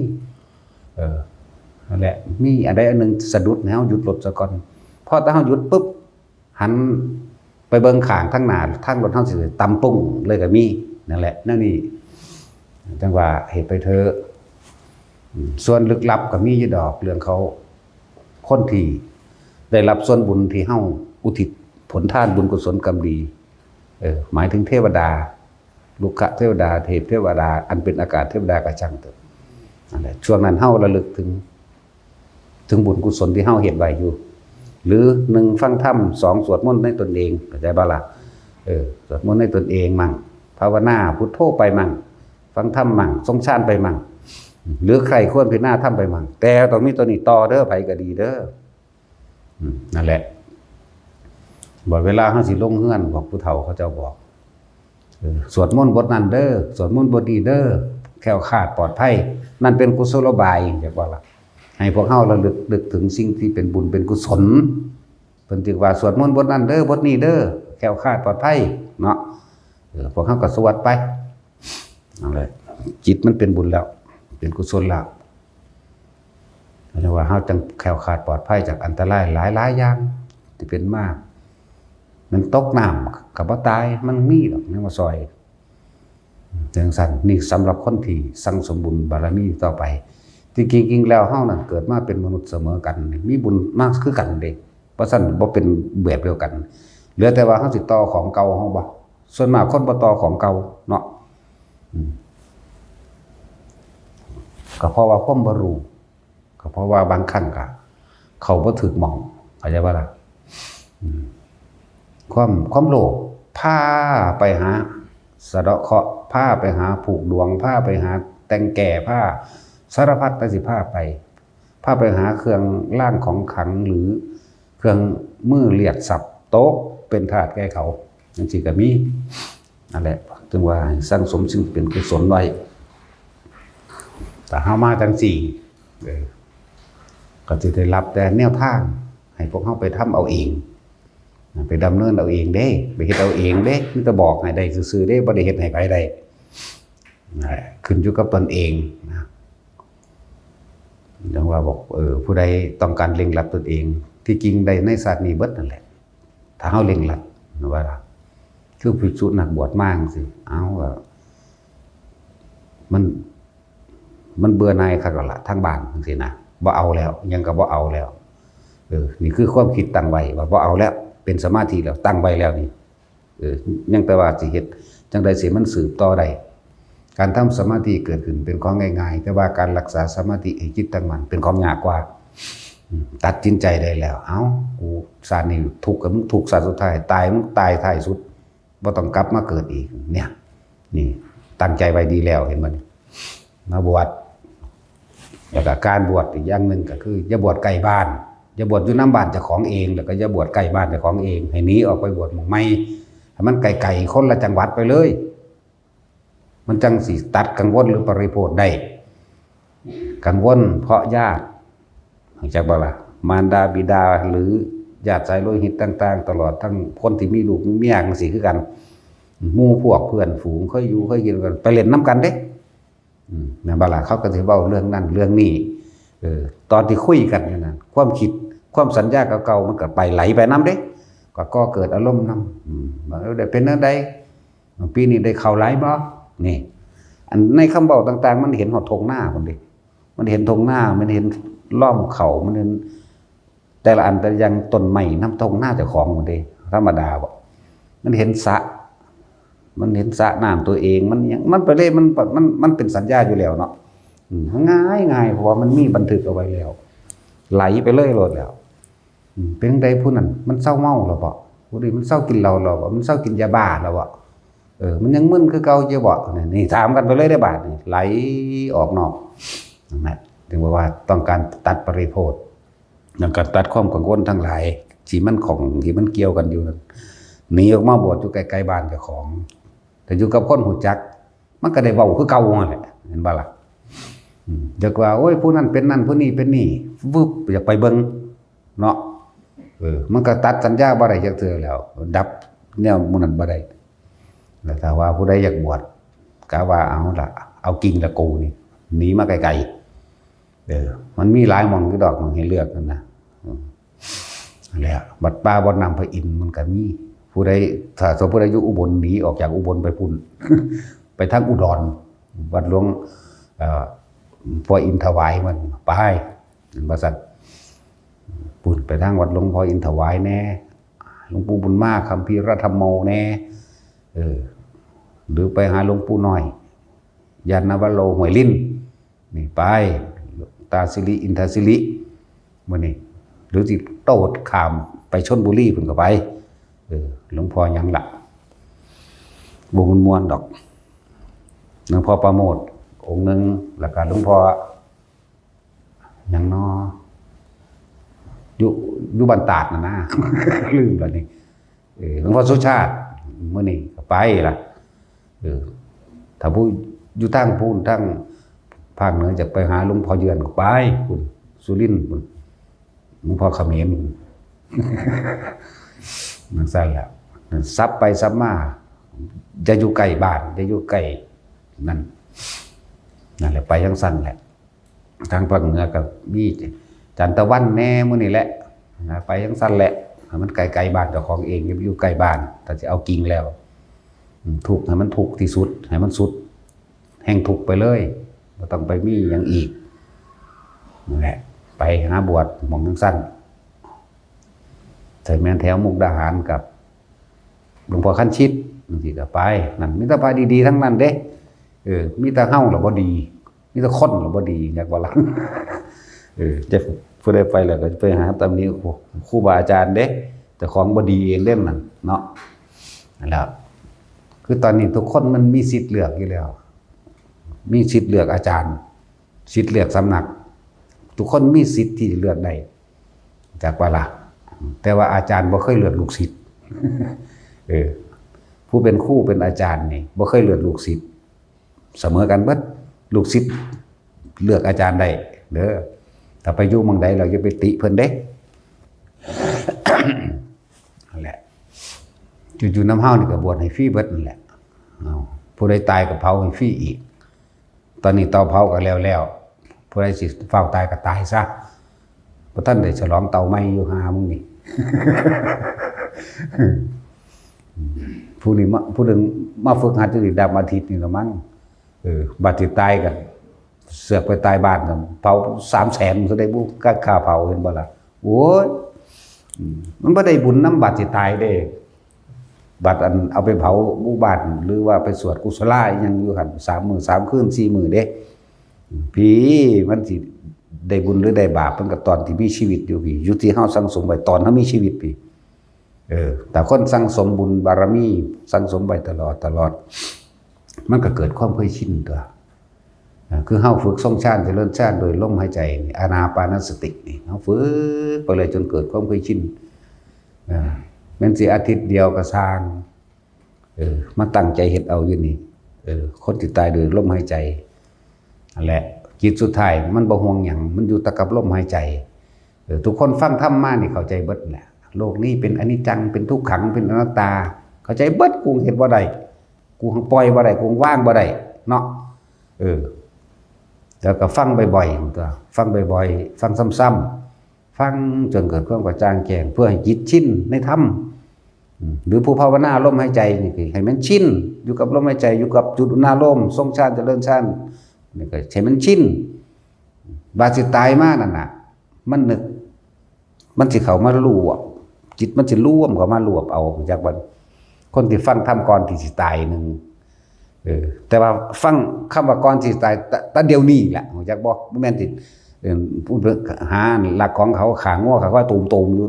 นั่นแหละมีอันใดอันหนึ่งสะดุดให้เฮาหยุดรถซะก่อนพอถ้าเฮาหยุดปุ๊บหันไปเบิ่งข้างทางหน้าทางรถเฮาสิตำปุ้งเลยก็มีนั่นแหละนั่นนี่จังว่าเฮ็ดไปเถอะส่วนลึกลับก็มีอยู่ดอกเรื่องเขาคนที่ได้รับส่วนบุญที่เฮาอุทิศผลทานบุญกุศลกรรมดีหมายถึงเทวดาลูกขเทวดาเทพเทวดาอันเป็นอากาศเทวดากระช่างเถอะนั่นแหละช่วงนั้นเฮาระลึกถึงบุญกุศลที่เฮาเฮ็ดไว้อยู่หรือ1ฟังธรรม2สวดมนต์ในตนเองเข้าใจบ่ล่ะสวดมนต์ในตนเองมั่งภาวนาพุทโธไปมั่งฟังธรรมมั่งทรงฌานไปมั่งหรือใครควรพิจารณาธรรมไปมั่งแต่ต้องมีตัวนี้ต่อเด้อไผก็ดีเด้อนั่นแหละบ่เวลาเฮาสิลงเฮือนบอกผู้เฒ่าเขาเจ้าบอกสวดมนต์บทนั้นเด้อสวดมนต์บทนี้เด้อแคล้วคลาดปลอดภัยนั่นเป็นกุศโลบายจักว่าล่ะให้พวกเฮาระลึกถึงสิ่งที่เป็นบุญเป็นกุศลเพิ่นจึงว่าสวดมนต์บทนั้นเด้อบทนี้เด้อแคล้วคลาดปลอดภัยเนาะ พวกเขาก็สวดไปนั่นแหละจิตมันเป็นบุญแล้วเป็นกุศลแล้วเรียกว่าเขาจังแคล้วขาดปลอดภัยจากอันตรายหลายอย่างที่เป็นมากมันตกน้ำกับว่าตายมันมีหรอกนี่มาซอยอย่างสั้นนี่สำหรับคนที่สั่งสมบุญบารมีต่อไปที่จริงๆแล้วเฮานั่นเกิดมาเป็นมนุษย์เสมอกันมีบุญมากคือกันเด็กเพราะฉะนั้นบ่เป็นแบบเดียวกันเหลือแต่ว่าเฮาสิต่อของเก่าเฮาบ่ส่วนมากคนบ่ต่อของเก่าเนาะก็เพราะว่าความบ่รู้ก็เพราะว่าบางครั้งก็เขาบ่ถึกหม่องเข้าใจบ่ล่ะความโลภพาไปหาสะเดาะเคราะห์พาไปหาผูกดวงพาไปหาแต่งแก่พาสารพัดไปสิพาไปหาเครื่องร่างของขังหรือเครื่องมือเลียดสับโต๊ะเป็นทาสแก่เขาจังซี่ก็มีนั่นแหละจึงว่าสร้างสมสิ่งเป็นกุศลไว้แต่เฮามาจังซี่ก็จะได้รับแต่แนวทางให้พวกเฮาไปทำเอาเองไปดำเนินเอาเองเด้ไปเฮ็ดเอาเองเด้มีแต่บอกให้ได้ซื่อๆเด้บ่ได้เฮ็ดให้ไผได้ขึ้นอยู่กับตนเองนะอย่างว่าบอกผู้ใดต้องการเล็งลัดตนเองที่จริงได้ในศาสตร์นี้เบิดนั่นแหละถ้าเฮาเล็งลัดว่าคือภิกษุนักบวชมากสิเอามันเบื่อหน่ายคักละทางบ้านจังซี่นะบ่เอาแล้วยังก็บ่เอาแล้วนี่คือความคิดตั้งไว้ว่าบ่เอาแล้วเป็นสมาธิแล้วตั้งไว้แล้วนี่ยังแต่ว่าสิเฮ็ดจังได๋สิมันสืบต่อได้การทำสมาธิเกิดขึ้นเป็นของง่ายๆแต่ว่าการรักษาสมาธิให้จิตตั้งมั่นเป็นของยากกว่าตัดสินใจได้แล้วเอ้ากูชาตินี้ทุกข์กับมึงทุกข์ชาติสุดท้ายตายมึงตายท้ายสุดบ่ต้องกลับมาเกิดอีกเนี่ยนี่ตั้งใจไว้ดีแล้วเห็นมั้ยมาบวชแล้วก็การบวชอีกอย่างนึงก็คืออย่าบวชใกล้บ้านอย่าบวชอยู่น้ำบ้านเจ้าของเองแล้วก็อย่าบวชใกล้บ้านเจ้าของเองให้หนีออกไปบวชหมู่ใหม่ให้มันไกลๆคนละจังหวัดไปเลยมันจังสิตัดกังวลหรือปริโภทได้กังวลเพราะญาติจักบ่ล่ะมารดาบิดาหรือญาติสายโลหิตต่างๆตลอดทั้งคนที่มีลูกมีเมียจังซี่คือกันหมู่พวกเพื่อนฝูงเคยอยู่เคยกินกันไปเล่นน้ำกันเด้แม่นบ่ล่ะเขาก็สิเว้าเรื่องนั้นเรื่องนี้ตอนที่คุยกันอยู่นั่นความคิดความสัญญาเก่าๆมันก็ไปไหลไปนำเด้ก็เกิดอารมณ์นำได้เป็นจังได๋ปีนี้ได้เข้าหลายบ่นี่อันในคำเว้าต่างๆมันเห็นหอดทงหน้าพุ่นดิมันเห็นทงหน้ามันเห็นล้อมเขามันเห็นแต่ละอันแต่ยังต้นไม้นำทงหน้าเจ้าของพุ่นดิธรรมดาบ่มันเห็นสระน้ำตัวเองมันไปเลยมันเป็นสัญญาอยู่แล้วเนาะง่ายเพราะว่ามันมีบันทึกเอาไว้แล้วไหลไปเลยโลดแล้วเป็นจังได๋ผู้นั้นมันเศร้าเมาแล้วบ่ผู้นี้มันเศร้ากินเหล้าแล้วบ่มันเศร้ากินยาบ้าแล้วบ่มันยังมึนคือเก่าอยู่บ่นี่ถามกันไปเลยได้บาดนี่ไหลออกนอกนั่นแหละถึงว่าต้องการตัดปริโภทต้องการตัดความกังวลทั้งหลายที่มันของที่มันเกี่ยวกันอยู่หนีออกมาบวชอยู่ไกลๆบ้านเจ้าของแต่อยู่กับคนหูจักมันก็ได้เว้าคือเก่านั่นแหละเห็นบ่ล่ะจักว่าโอ้ยผู้นั้นเป็นนั่นผู้นี้เป็นนี่วึบอยากไปเบิ่งเนาะมันก็ตัดสัญญาบ่ได้จักเทื่อแล้วดับแนวมื้อนั้นบ่ได้แล้วถ้าว่าผู้ใดอยากบวชก็ว่าเอาล่ะเอากิ่งละกูนี่หนีมาไกลๆมันมีหลายหม่องอยู่ดอกมันให้เลือกนั่นนะนั่นแหละวัดป่าบ่อนำพระอินทร์มันก็มีผู้ใดถ้าสมมุติผู้ใดอยู่อุบลหนีออกจากอุบลไปพุ่น ไปทางอุดรวัดหลวงพ่ออินถวายมันไปว่าซั่นปุ่นไปทางวัดหลวงพ่ออินถวายแน่หลวงปู่บุญมาคัมภีร์รัตธรรมโมแน่หรือไปหาหลวงปู่น้อยยานนวโรห้วยลิ้นนี่ไปตาสิริอินทศิริมื้อนี้หรือสิโตดข้ามไปชลบุรีเพิ่นก็ไปหลวงพ่อหยังล่ะบ่ม่วนดอกหลวงพ่อประโมทองค์นึงแล้วก็หลวงพ่อหยังน้ออยู่บ้านตาดน่ะนะ ลืมแล้วนี่หลวงพ่อสุชาติมื้อนี้ก็ไปล่ะถ้าผู้อยู่ทางพูนทางภาคเหนือจะไปหาหลวงพ่อเยือนก็ไปพุ่นสุรินทร์พุ่นหลวงพ่อเขมรนั่นซั่นแหละซับไปซับมา จะอยู่ใกล้บ้านจะอยู่ใกล้นั่นแหละไปยังสั้นแหละทางภาคเหนือกับมีจันทวันแน่มื้อนี่แหละไปยังสั้นแหละมันไกลๆบ้านเจ้าของเองอยู่ใกล้บ้านแต่จะเอากิ่งแล้วทุกข์ให้มันทุกข์ที่สุดให้มันสุดแห่งทุกข์ไปเลยไม่ต้องไปมีอย่างอีกนั่นแหละไปหาบวชหม่องยังสั้นใส่แม่นแถวมุกดาหารกับหลวงพ่อขั้นชิดบางทีก็ไปนั่นมีแต่ไปดีๆทั้งนั้นเด้มีแต่เฮ้าหรือบ่ดีมีแต่คนหรือบ่ดีอยากว่าหลังจะผู้ใดไปแล้วก็จะไปหาตำหนิครูบาอาจารย์เด้แต่ของบ่ดีเองเล่มนั่นเนาะนั่นแหละคือตอนนี้ทุกคนมันมีสิทธิ์เลือกอยู่แล้วมีสิทธิ์เลือกอาจารย์สิทธิ์เลือกสำนักทุกคนมีสิทธิ์ที่จะเลือกได้จากว่าล่ะแต่ว่าอาจารย์บ่เคยเลือกลูกศิษย์ผู้เป็นครูเป็นอาจารย์นี่บ่เคยเลือกลูกศิษย์เสมอกันเบิดลูกศิษย์เลือกอาจารย์ได้เด้อถ้าไปอยู่เมืองใดเราจะไปติเพิ่นเด้ นั่นแหละจู่ๆน้ำเฮานี่ก็บวชให้ฟรีเบิดนั่นแหละผู้ใดตายก็เผาให้ฟรีอีกตอนนี้เตาเผาก็แล้วผู้ใดสิเฝ้าตายก็ตายซะเพราะท่านได้ฉลองเตาไหม้อยู่หามึงนี่ ผู้นึงมาฝึกหัดอยู่ดำอาทิตย์นี่ละมั้งบาดจิตตายกันเสือกไปตายบ้านกันเผา300,000ก็ได้บุกค่าเผาเห็นบ่ล่ะโอ้ยมันบ่ได้บุญน้ำบาดจิตตายเด้บาดอันเอาไปเผาหมู่บ้านหรือว่าไปสวดกุศลาอีหยังอยู่หั่น3 มื้อ3 คืน 4 มื้อเด้พี่มันสิได้บุญหรือได้บาปมันก็ตอนที่มีชีวิตอยู่พี่อยู่ที่เฮาสังสมไว้ตอนเฮามีชีวิตพี่แต่คนสังสมบุญบารมีสังสมไว้ตลอดมันก็เกิดความเคยชินตัวคือเฮาฝึกทรงฌานเจริญฌานโดยลมหายใจนี่อานาปานสตินี่เฮาฝึกไปเลยจนเกิดความเคยชินแม้นสิอาทิตย์เดียวก็สร้างมาตั้งใจเฮ็ดเอาอยู่นี่คนที่ตายโดยลมหายใจนั่นแหละจิตสุดท้ายมันบ่ห่วงหยังมันอยู่แต่กับลมหายใจทุกคนฟังธรรมมานี่เข้าใจเบิดแหละโลกนี้เป็นอนิจจังเป็นทุกขังเป็นอนัตตาเข้าใจเบิดกูเฮ็ดบ่ได้กูปล่อยบ่ได้กูว่างบ่ได้เนาะแล้วก็ฟังบ่อยๆตัวฟังบ่อยๆฟังซ้ำๆฟังจนเกิดความกระจ่างแจ้งเพื่อให้จิตชินในธรรมหรือผู้ภาวนาลมหายใจนี่คือให้มันชินอยู่กับลมหายใจอยู่กับจุดอุณาโลมทรงฌานเจริญฌานนี่ก็ให้มันชินบาดสิตายมานั่นน่ะมันนึกมันสิเข้ามารวบจิตมันสิรวมเข้ามารวบเอาจากวันคนที่ฟังธรรมก่อนที่สิตายนึงแต่ว่าฟังคำว่าก่อนที่ตายแต่เดี๋ยวนี้แหละจากบ่แม่นสิพูดหาหลักของเขาขาง้อเขาว่าตูมๆอยู่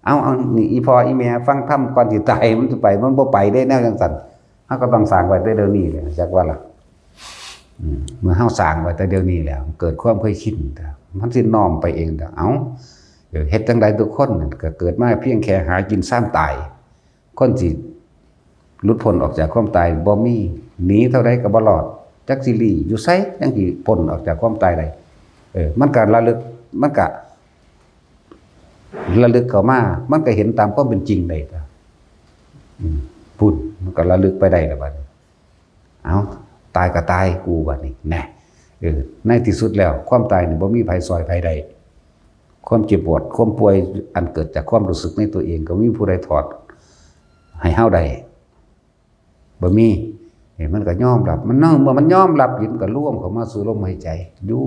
เอานี่อีพ่ออีแม่ฟังธรรมก่อนที่ตายมันจะไปมันบ่ไปได้แนวจังซั่นเฮาก็ต้องสร้างไว้แต่เดี๋ยวนี้แหละจากว่าล่ะเมื่อเฮาสร้างไว้แต่เดี๋ยวนี้แล้วเกิดความเคยชินมันสิน้อมไปเองเอาเฮ็ดจังไดทุกคนก็เกิดมาเพียงแค่หากินซ้ำตายคนสิหลุดพ้นออกจากความตายบ่มีหนีเท่าใดก็บ่รอดจักสิหลีอยู่ไสจังสิพ้นออกจากความตายได้มันก็ระลึกมันก็ระลึกเข้ามามันก็เห็นตามความเป็นจริงได้พูดมันก็ระลึกไปได้แล้วบัดนี้เอาตายก็ตายกูบัดนี้แน่ในที่สุดแล้วความตายนี่บ่มีไผซอยไผใดความเจ็บปวดความป่วยอันเกิดจากความรู้สึกในตัวเองก็มีผู้ใดถอดให้เฮาได้บ่มีมันก็ยอมรับมันเมื่อมันยอมรับยินก็ร่วมเข้ามาสู่ลมหายใจอยู่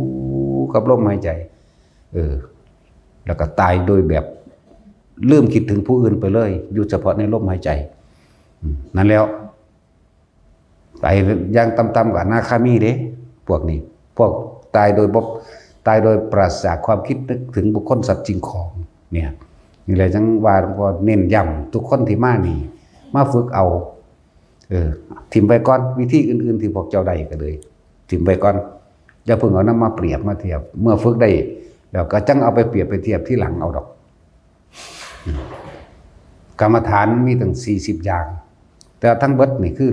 กับลมหายใจแล้วก็ตายโดยแบบลืมคิดถึงผู้อื่นไปเลยอยู่เฉพาะในลมหายใจนั่นแล้วตายอย่างต่ำๆกับอนาคามีเด้พวกนี้พวกตายโดยปราศจากความคิดนึกถึงบุคคลสัตว์จริงของเนี่ยนี่แหละจังว่าหลวงพ่อเน้นย้ำทุกคนที่มานี่มาฝึกเอาถิ่มไปก่อนวิธีอื่นๆที่พวกเจ้าได้ก็เลยถิ่มไปก่อนอย่าเพิ่งเอานำมาเปรียบมาเทียบเมื่อฝึกได้แล้วก็จังเอาไปเปรียบไปเทียบที่หลังเอาดอกกรรมฐานมีตั้ง40อย่างแต่ทั้งเบิดนี่คือ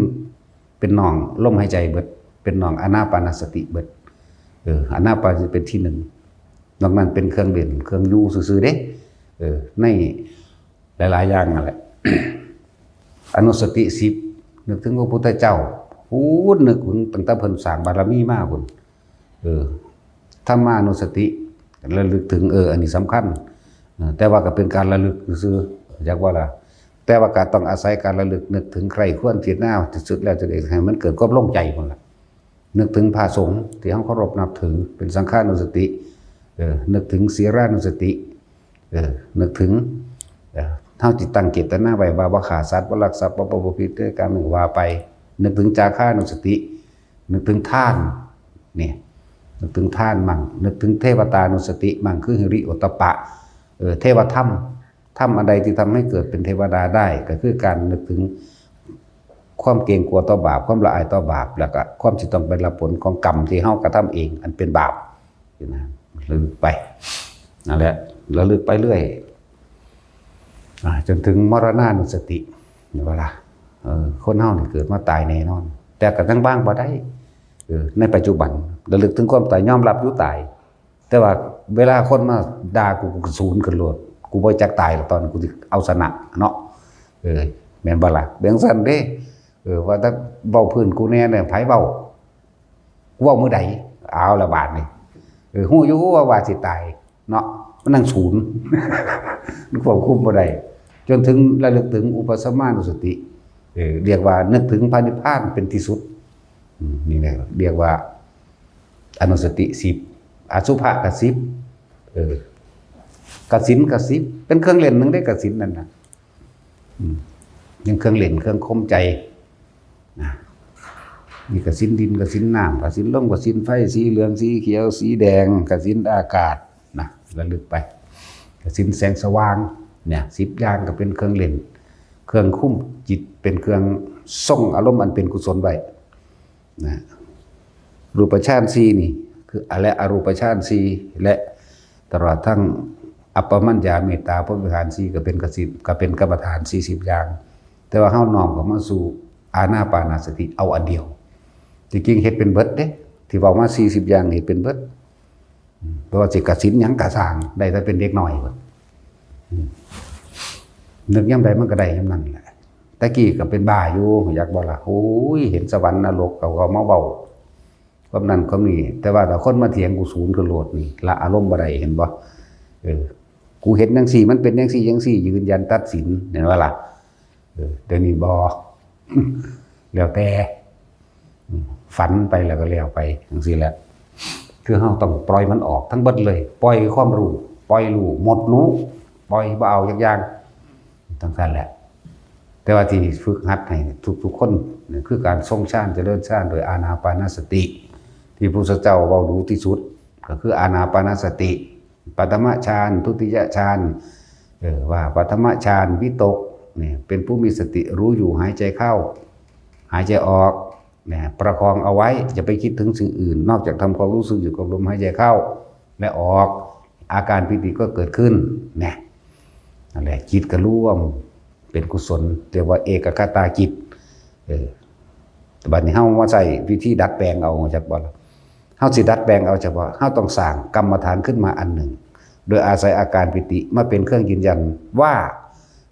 เป็นหนองลมหายใจเบิดเป็นหนองอานาปานสติเบิดอานาปานเป็นที่หนึ่งนอกนั้นเป็นเครื่องเด่นเครื่องอยู่ซื่อๆเด้ในหลายๆอย่างนั่นแหละอนุสติ10 นึกถึงพระพุทธเจ้าพูดนึกถึงตั้งแต่เพิ่นสร้างบารมีมาพุ่นธรรมานุสติระลึกถึงอันนี้สำคัญแต่ว่าก็เป็นการระลึกซื่ออยากว่าล่ะแต่ว่าก็ต้องอาศัยการระลึกนึกถึงใครควรที่หน้าที่สุดแล้วจะได้ให้มันเกิดความโล่งใจพุ่นล่ะนึกถึงพระสงฆ์ที่เฮาเคารพนับถือเป็นสังฆานุสตินึกถึงศีรานุสตินึกถึงเท่าจิตตั้งเจตนาไว้ว่าบ่ฆ่าสัตว์บ่ลักทรัพย์บ่ประพฤติผิดด้วยการว่าไปนึกถึงจาคานุสตินึกถึงทานนี่นึกถึงทานมั่งนึกถึงเทวตานุสติมั่งคือหิริโอตตัปปะเทวธรรมอะไรที่ทำให้เกิดเป็นเทวดาได้ก็คือการนึกถึงความเกรงกลัวต่อบาปความละอายต่อบาปแล้วก็ความที่ต้องเป็นรับผลของกรรมที่เฮากระทำเองอันเป็นบาปนะระลึกไปนั่นแหละระลึกไปเรื่อยจนถึงมรณานุสติเวลาคนเฮานี่เกิดมาตายแน่นอนแต่ก็ทั้งบ้างบ่ได้ในปัจจุบันระลึกถึงความตายยอมรับอยู่ตายแต่ว่าเวลาคนมาด่ากูศูนย์ขึ้นโลดกูบ่จักตายตอนกูสิเอาชนะเนาะแม่นบ่ล่ะเบียงซั่นเด้ว่าถ้าเว้าพื้นกูแน่เนี่ยไผเว้ากูเว้ามื้อใดเอาละบาดนี่ฮู้อยู่ว่าสิตายเนาะมันนั่งศูนย์นึกควบคุมบ่ได้จนถึงระลึกถึงอุปสัมมานุสติเรียกว่านึกถึงพระนิพพานเป็นที่สุดนี่แหละเรียกว่าอนุสติ10อสุภะก็10กสิณก็10เป็นเครื่องเล่นนึงได้กสิณนั่นน่ะยังเครื่องเล่นเครื่องคมใจนะมีกสิณดินกสิณน้ำกสิณลมกสิณไฟสีเหลืองสีเขียวสีแดงกสิณอากาศนะระลึกไปกสิณแสงสว่างเนี่ย10อย่างก็เป็นเครื่องเล่นเครื่องคุ้มจิตเป็นเครื่องส่งอารมณ์อันเป็นกุศลไว้นะรูปฌาน4นี่คือและอรูปฌาน4และตลอดทั้งอัปปมัญญาเมตตาพรหมิหาร4ก็เป็นกสิณก็เป็นกรรมฐาน40อย่างแต่ว่าเฮาน้อมเข้ามาสู่อานาปานสติเอาอันเดียวจริงๆเฮ็ดเป็นเบิดเด้ที่เว้ามา40อย่างเฮ็ดเป็นเบิดเพราะว่าสิกสิณหยังกะสร้างได้แต่เป็นเด็กน้อยเบิดนึกยามใดมันก็ได้ยามนั้นแหละตะกี้ก็เป็นบ้าอยู่อยากบ่ล่ะโอ้ยเห็นสวรรค์นรกเขาก็มาเว้าความนั้นความนี้แต่ว่าถ้าคนมาเถียงกูศูนย์คือโลดนี่ละอารมณ์บ่ได้เห็นบ่กูเห็นจังซี่มันเป็นจังซี่จังซี่ยืนยันตัดสินเห็นว่าล่ะเดี๋ยวนี้บ่แล้วแต่ฝันไปแล้วก็แล้วไปจังซี่แหละคือเฮาต้องปล่อยมันออกทั้งเบิดเลยปล่อยความรู้ปล่อยรู้หมดรู้ปล่อยบ่เอาอย่างๆทั้งนั้นแหละแต่ว่าที่ฝึกหัดให้ทุกคนนี่คือการทรงฌานเจริญฌานโดยอานาปานสติที่พระพุทธเจ้าเว้ารู้ที่สุดก็คืออานาปานสติปฐมฌานทุติยฌานว่าปฐมฌานวิตกนี่เป็นผู้มีสติรู้อยู่หายใจเข้าหายใจออกเนี่ยประคองเอาไว้อย่าไปคิดถึงสิ่งอื่นนอกจากทำความรู้สึกอยู่กับลมหายใจเข้าและออกอาการปิติก็เกิดขึ้นเนี่ยนั่นแหละจิตก็ร่วมเป็นกุศลเรียกว่าเอกคตาจิตแต่บัดนี้เฮามาใช้วิธีดัดแปลงเอาจากบ่ล่ะเฮาสิดัดแปลงเอาจากว่าเฮาต้องสร้างกรรมฐานขึ้นมาอันหนึ่งโดยอาศัยอาการปิติมาเป็นเครื่องยืนยันว่า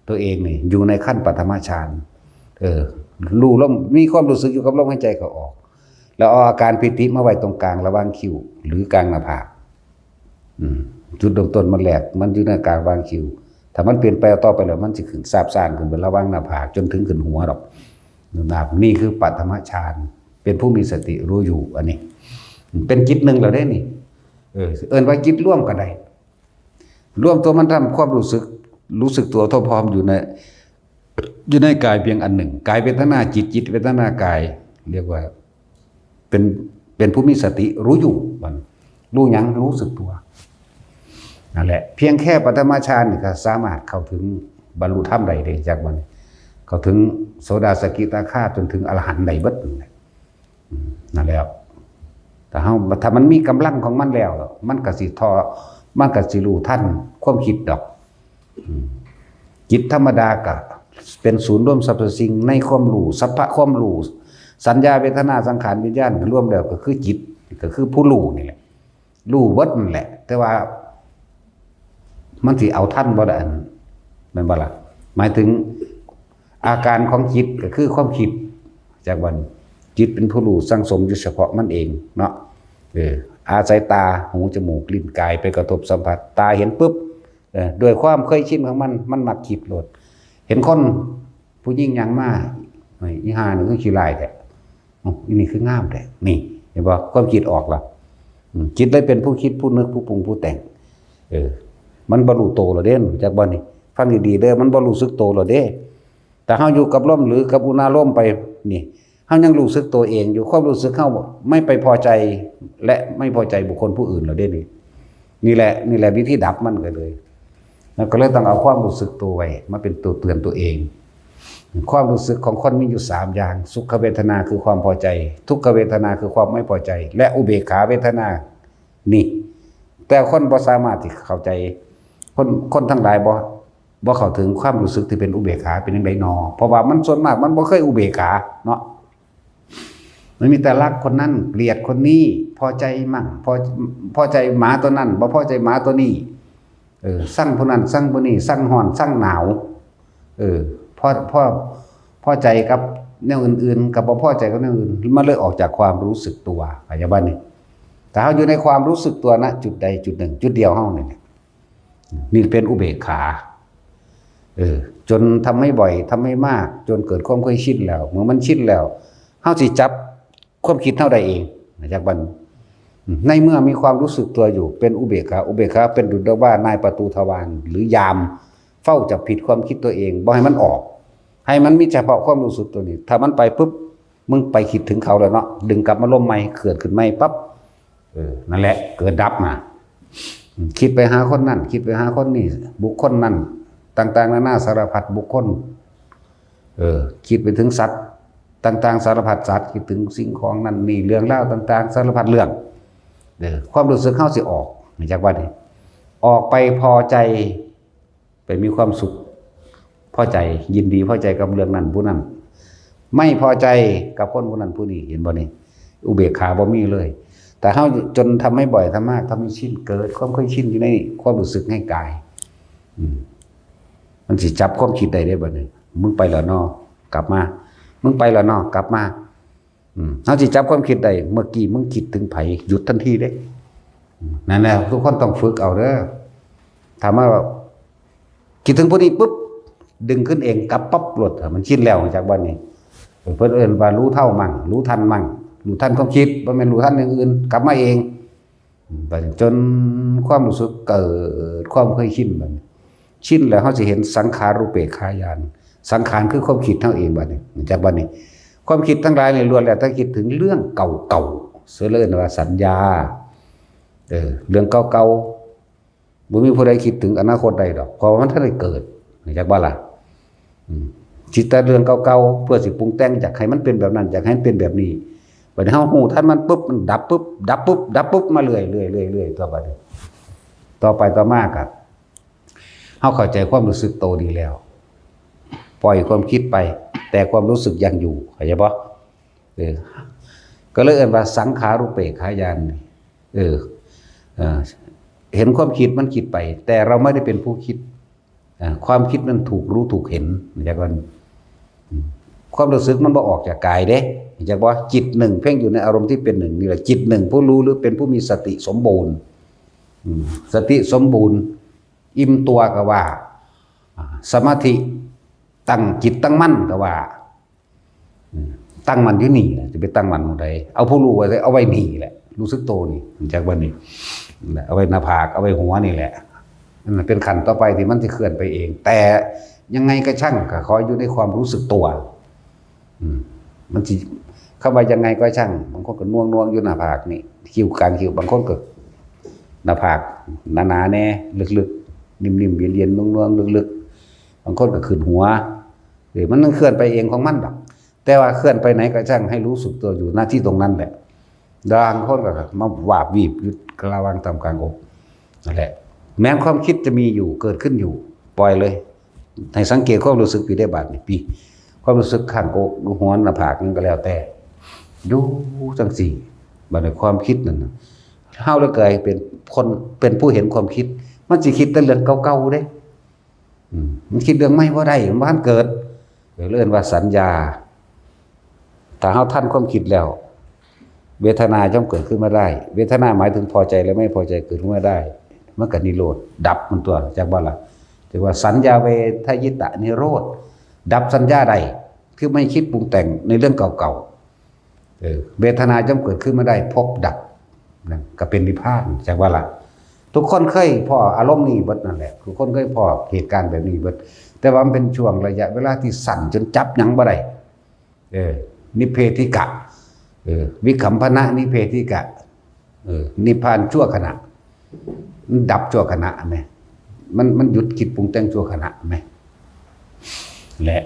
ตัวเองนี่อยู่ในขั้นปฐมฌานรู้ลมมีความรู้สึกอยู่กับลมหายใจเข้าออกแล้วเอาอาการปิติมาไว้ตรงกลางระหว่างคิ้วหรือกลางหน้าผากจุดเริ่มต้นมันแหลกมันอยู่ในกลางระหว่างคิ้วถ้ามันเปลี่ยนไปต่อไปแล้วมันจะขึ้นซาบซ่านขึ้นเป็นระหว่างหน้าผากจนถึงขึ้นหัวดอกนี่คือปฐมฌานเป็นผู้มีสติรู้อยู่อันนี้เป็นจิตหนึ่งเราได้นี่เอิ้นว่าจิตร่วมก็ได้ร่วมตัวมันทำความรู้สึกตัวทั่วพร้อมอยู่ในกายเพียงอันหนึ่งกายเวทนาจิตเวทนากายเรียกว่าเป็นผู้มีสติรู้อยู่มันรู้หยังรู้สึกตัวนั่นแหละเพียงแค่ปฐมฌานนี่ก็สามารถเข้าถึงบรรลุธรรมใดได้จากมันเข้าถึงโสดาสกิทาคาจนถึงอรหันต์ใดเบิดนั่นแหละแต่ถ้ามันมีกำลังของมันแล้วมันก็สิมันก็สิรู้ทันความคิดดอกจิตธรรมดาก็เป็นศูนย์รวมสรรพสิ่งในความรู้สัพพะความรู้สัญญาเวทนาสังขารวิญญาณรวมแล้วก็คือจิตก็คือผู้รู้นี่แหละรู้เบิดนั่นแหละแต่ว่ามันสิเอาทันบ่ได้แม่นบ่ล่ะหมายถึงอาการของจิตก็คือความคิด จากวันจิตเป็นผู้รู้สั่งสมอยู่เฉพาะมันเองเนาะอาศัยตาหูจมูกลิ้นกายไปกระทบสัมผัสตาเห็นปุ๊บด้วยความเคยชินของมันมักคิดโลดเห็นคนผู้ยิ่งยังมากอีห่าหนึ่งก็ขี้ลายแต่อีนี่คืองามแต่นี่เห็นบ่ความคิดออกละจิตเลยเป็นผู้คิดผู้นึกผู้ปรุงผู้แต่งมันบรรลุโตหรอเด้นจากบ่นี่ฟังดีๆเด้อมันบรรลุสึกโตหรอเด้แต่เฮาอยู่กับลมหรือกับอุณาลมไปนี่เฮายังรู้สึกตัวเองอยู่ความรู้สึกเฮาไม่ไปพอใจและไม่พอใจบุคคลผู้อื่นหรอเด้นี่แหละวิธีดับมันก็เลยแล้วก็เลยต้องเอาความรู้สึกตัวไว้มาเป็นตัวเตือนตัวเองความรู้สึกของคนมีอยู่3อย่างสุขเวทนาคือความพอใจทุกขเวทนาคือความไม่พอใจและอุเบกขาเวทนานี่แต่คนบ่สามารถที่เข้าใจคนทั้งหลายบ่เข้าถึงความรู้สึกที่เป็นอุเบกขาเป็นจังได๋นอเพราะว่ามันส่วนมากมันบ่เคยอุเบกขาเนาะมันมีแต่รักคนนั้นเกลียดคนนี้พอใจมั่งพอใจหมาตัวนั้นบ่พอใจหมาตัวนี้สั่งผู้นั้นสั่งผู้นี้สั่งร้อนสั่งหนาวพอใจกับแนวอื่นๆกับบ่พอใจกับแนวอื่นมันเลยออกจากความรู้สึกตัวเข้าใจบ่นี่แต่เฮาอยู่ในความรู้สึกตัวณจุดใดจุดหนึ่งจุดเดียวเฮานี่เป็นอุเบกขาจนทำให้บ่อยทำให้มากจนเกิดความเคยชินแล้วเมื่อมันชินแล้วเฮาสิจับความคิดเท่าใดเองจากบัดในเมื่อมีความรู้สึกตัวอยู่เป็นอุเบกขาเป็นดุจว่านายประตูทวารหรือยามเฝ้าจับผิดความคิดตัวเองบ่ให้มันออกให้มันมีเฉพาะความรู้สึกตัวนี้ถ้ามันไปปุ๊บมึงไปคิดถึงเขาแล้วเนาะดึงกลับมาลมใหม่เกิดขึ้นใหม่ปั๊บนั่นแหละเกิดดับมาคิดไปหาคนนั่นคิดไปหาคนนี่บุคคลนั่นต่างๆนานาสารพัดบุคคลคิดไปถึงสัตว์ต่างๆสารพัดสัตว์คิดถึงสิ่งของนั่นนี่เรื่องเล่าต่างๆสารพัดเรื่องความรู้สึกเข้าสิออกจากว่านี่ออกไปพอใจไปมีความสุขพอใจยินดีพอใจกับเรื่องนั้นผู้นั้นไม่พอใจกับคนผู้นั้นผู้นี้เห็นบ่นี่อุเบกขาบ่มีเลยแต่เฮาจนทำให้บ่อยทำมากทำให้ชินเกิดความเคยชินอยู่ในความรู้สึกให้กายมันสิจับความคิดได้บ่นี่มึงไปแล้วเนาะกลับมามึงไปแล้วเนาะกลับมาเฮาสิจับความคิดได้เมื่อกี้มึงคิดถึงไผหยุดทันทีเด้นั่นแหละทุกคนต้องฝึกเอาเด้อถามว่าคิดถึงผู้นี้ปุ๊บดึงขึ้นเองกลับปั๊บหลุดมันชินแล้วจากบ้านนี้เพิ่นเอิ้นว่ารู้เท่ามั่งรู้ทันมั่งรู้ทันความคิดบ่แม่นรู้ทันอย่างอื่นกลับมาเองจนความรู้สึกเกิดความเคยชินบัดนี้ชินแล้วเฮาสิเห็นสังขารุปเปกขายานสังขารคือความคิดเฮาเองบัดนี้จากบัดนี้ความคิดทั้งหลายนี่ล้วนแล้วถ้าคิดถึงเรื่องเก่าๆเสือเอิ้นว่าสัญญาเรื่องเก่าๆบ่มีผู้ใดคิดถึงอนาคตใดดอกเพราะมันทันได้เกิดจากบ่ล่ะคิดแต่เรื่องเก่าๆเพื่อสิปรุงแต่งอยากให้มันเป็นแบบนั้นอยากให้มันเป็นแบบนี้บัดนี้เฮาฮู้ทันมันปุ๊บมันดับปุ๊บมาเรื่อยๆต่อไปต่อมาก็เฮาเข้าใจความรู้สึกโตดีแล้วปล่อยความคิดไปแต่ความรู้สึกยังอยู่เข้าใจบ่ก็เลยเอิ้นว่าสังขารุปเปกขายานเห็นความคิดมันคิดไปแต่เราไม่ได้เป็นผู้คิดความคิดนั้นถูกรู้ถูกเห็นจากว่าความรู้สึกมันบ่ออกจากกายเด้จากว่าจิตหนึ่งเพ่งอยู่ในอารมณ์ที่เป็นหนึ่งนี่แหละจิตหนึ่งผู้รู้หรือเป็นผู้มีสติสมบูรณ์สติสมบูรณ์อิ่มตัวก็ว่าสมาธิตั้งจิตตั้งมั่นก็ว่าตั้งมันอยู่นี่จะไปตั้งมันตรงใดเอาผู้รู้ไว้เอาไว้นี่แหละรู้สึกโตนี่จากวันนี้เอาไว้หน้าผากเอาไว้หัวนี่แหละนั่นเป็นขั้นต่อไปที่มันจะเคลื่อนไปเองแต่ยังไงก็ช่างก็ขออยู่ในความรู้สึกตัวมันสิเข้าไปยังไงก็ช่างบางคนก็น่วงอยู่หน้าผากนี่คิ้วการคิ้วบางคนก็หน้าผากหนาๆแน่ลึกๆนิ่มๆเย็นๆน่วงๆลึกๆบางคนก็ขึ้นหัวมันเคลื่อนไปเองของมันดอกแต่ว่าเคลื่อนไปไหนก็ช่างให้รู้สึกตัวอยู่หน้าที่ตรงนั้นแหละบางคนก็มาวาบวีบอยู่กลางตามกลางอกนั่นแหละแม้ความคิดจะมีอยู่เกิดขึ้นอยู่ปล่อยเลยให้สังเกตความรู้สึกอยู่ได้บาดนี่ปีความรู้สึกข้างอกหัวหน้าผากนั่นก็แล้วแต่อยู่จังสี่บัดนี้ความคิดนั่นเฮาเลยเกิดเป็นคนเป็นผู้เห็นความคิดมันสิคิดแต่เรื่องเก่าๆเด้มันคิดเรื่องใหม่บ่ได้มันเกิดเรียกว่าสัญญา ถ้าเฮาทันความคิดแล้วเวทนาย่อมเกิดขึ้นมาได้เวทนาหมายถึงพอใจและไม่พอใจเกิดขึ้นมาได้มันก็นิโรธดับมันตัวจากว่าล่ะถือว่าสัญญาเวทยิตะนิโรธดับสัญญาใดคือไม่คิดปรุงแต่งในเรื่องเก่าๆเวทนาย่อมเกิดขึ้นมาได้พบดับนั่นก็เป็นนิพพานจากว่าล่ะทุกคนเคยพออารมณ์นี้เบิดนั่นแหละทุกคนเคยพอเหตุการณ์แบบนี้เบิดแต่ว่ามันเป็นช่วงระยะเวลาที่สั่นจนจับหยังบ่ได้นิเพธิกะวิคัมพนะนิเพธิกะนิพพานชั่วขณะมันดับชั่วขณะไหมมันหยุดคิดปรุงแต่งชั่วขณะไหมและ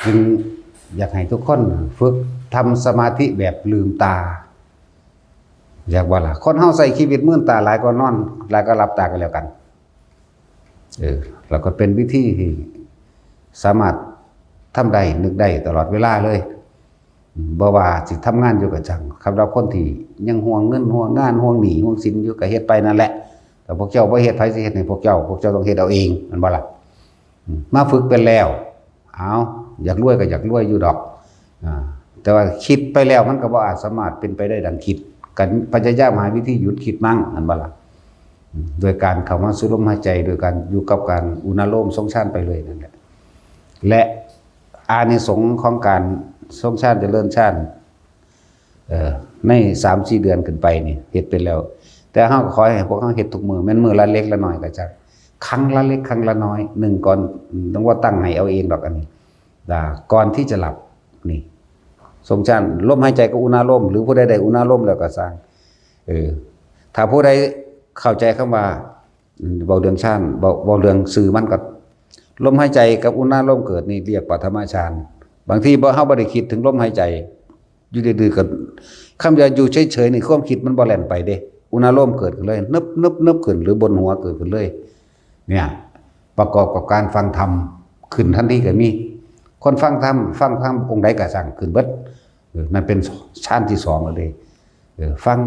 จึงอยากให้ทุกคนฝึกทำสมาธิแบบลืมตาอยากว่าล่ะคนเฮาใส่ชีวิตมื่นตาหลายก็นอนหลายก็หลับตากันแล้วกันแล้วก็เป็นวิธีที่สามารถทำได้นึกได้ตลอดเวลาเลยบ่ว่าสิทำงานอยู่กับจังครับเราคนที่ยังห่วงเงินห่วงงานห่วงหนี้ห่วงสินอยู่ก็เฮ็ดไปนั่นแหละแต่พวกเจ้าบ่เฮ็ดไผสิเฮ็ดให้พวกเจ้าต้องเฮ็ดเอาเองมันบ่ล่ะมาฝึกเป็นแล้วเอาอยากรวยก็อยากรวยอยู่ดอกแต่ว่าคิดไปแล้วมันก็บ่อาจสามารถเป็นไปได้ดังคิดกันพยายามหาวิธีหยุดคิดมั่งมันบ่ล่ะโดยการเข้ามาสู่ลมหายใจโดยการอยู่กับการอุณาโลมทรงฌานไปเลยนั่นแหละและอานิสงส์ของการทรงฌานเจริญฌานใน 3-4 เดือนขึ้นไปนี่เฮ็ดเป็นแล้วแต่เฮาก็ขอให้พวกเฮาเฮ็ดทุกมื้อแม่นมื้อละเล็กละน้อยก็จักครั้งละเล็กครั้งละน้อย1ก่อนต้องว่าตั้งให้เอาเองดอกอันนี้ก่อนที่จะหลับนี่ทรงฌานลมหายใจกับอุณาโลมหรือผู้ใดได้อุณาโลมแล้วก็สร้างถ้าผู้ใดเข้าใจคำว่าเว้าเรื่องฌานเว้าเรื่องสื่อมันก็ลมหายใจกับอุณาโลมเกิดนี่เรียกปฐมฌานบางทีเฮาบ่ได้คิดถึงลมหายใจอยู่ดื้อๆก็คำว่าอยู่เฉยๆนี่ความคิดมันบ่แล่นไปเด้อุณาโลมเกิดขึ้นเลยนึบขึ้นหรือบนหัวเกิดขึ้นเลยเนี่ยประกอบกับการฟังธรรมขึ้นทันทีก็มีคนฟังธรรมองค์ใดก็สั่งขึ้นเบิดนั่นเป็นฌานที่2แล้วเด้ฟัง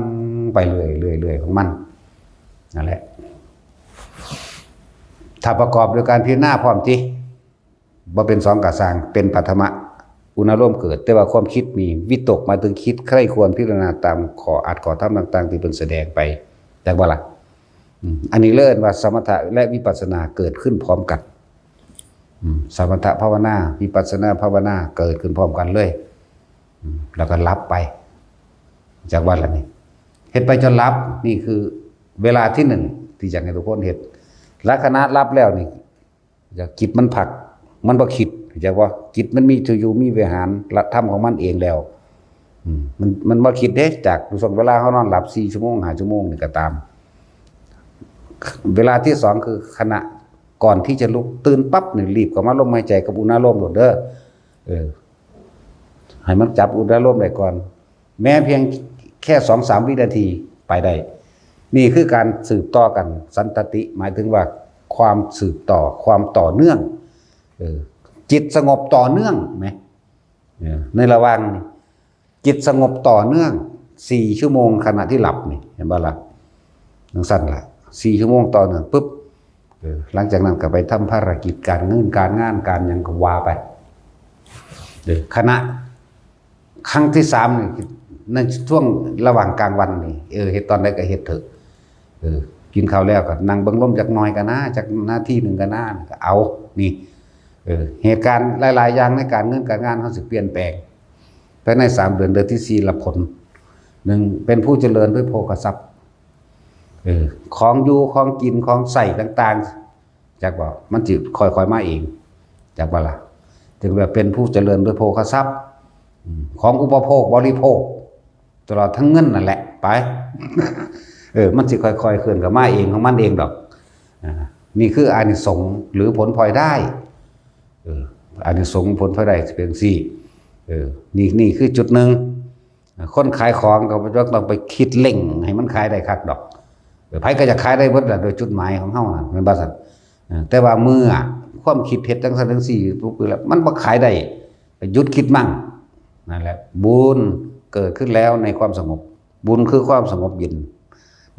ไปเรื่อยๆของมันนั่นแหละถ้าประกอบด้วยการพิจารณาพร้อมจิบ่เป็น2กะสร้างเป็นปฐมอุณาโลมเกิดแต่ว่าความคิดมีวิตกมาถึงคิดใคร่ควรพิจารณาตามข้ออัดข้อธรรมต่างๆที่เพิ่นแสดงไปจักว่าล่ะอันนี้เรียกว่าสมถะและวิปัสสนาเกิดขึ้นพร้อมกันสมถะภาวนาวิปัสสนาภาวนาเกิดขึ้นพร้อมกันเลยแล้วก็รับไปจากวันละนี่เฮ็ดไปจนรับนี่คือเวลาที่1ที่อยากให้ทุกคนเฮ็ดลักษณะรับแล้วนี่อยากจิตมันผักมันบ่คิดจากว่าจิตมันมีอยู่มีวิหารละธรรมของมันเองแล้วมันบ่คิดเด้จากช่วงเวลาเฮานอนหลับ4ชั่วโมง5ชั่วโมงนี่ก็ตามเวลาที่2คือขณะก่อนที่จะลุกตื่นปั๊บนี่รีบเข้ามาลมหายใจกับอุณาโลมโลดเด้อให้มันจับอุณาโลมได้ก่อนแม้เพียงแค่ 2-3 วินาทีไปได้นี่คือการสืบต่อกันสันตติหมายถึงว่าความสืบต่อความต่อเนื่องจิตสงบต่อเนื่องไหมในระหว่างจิตสงบต่อเนื่อง4ชั่วโมงขณะที่หลับนี่เห็นบ่ล่ะจังซั่นล่ะ4ชั่วโมงต่อเนื่องปุ๊บหลังจากนั้นก็ไปทำภารกิจการเงินการงานการหยังก็ว่าไปขณะครั้งที่3นี่ในช่วงระหว่างกลางวันนี่เฮ็ดตอนใดก็เฮ็ดเถอะกินข้าวแล้วก็นั่งเบิ่งลมจักหน่อยก็นะจักนาทีนึงก็นะก็เอานี่เหตุการณ์หลายๆอย่างในการเงินการงานเฮาสิเปลี่ยนแปลงภายใน3เดือนที่4รับผล1เป็นผู้เจริญด้วยโภคทรัพย์ของอยู่ของกินของใส่ต่างๆจักว่ามันสิค่อยๆมาเองจักว่าล่ะถึงแบบเป็นผู้เจริญด้วยโภคทรัพย์ของอุปโภคบริโภคตลอดทั้งเงินนั่นแหละไป มันสิค่อยๆเคลื่อนกับมาเองของมันเองดอกนี่คืออานิสงส์หรือผลพลอยได้อานิสงส์ผลพลอยได้เป็นสี่นี่คือจุดหนึ่งคนขายของก็ต้องไปคิดเล่งให้มันขายได้คักดอกไผก็จะขายได้เบิดโดยจุดหมายของเฮานั่นแม่นบ่ซั่นแต่ว่าเมื่อความคิดเฮ็ดจังซั่นจังซี่ปุ๊บแล้วมันบ่ขายได้หยุดคิดมั่งนั่นแหละบุญเกิดขึ้นแล้วในความสงบบุญคือความสงบเย็น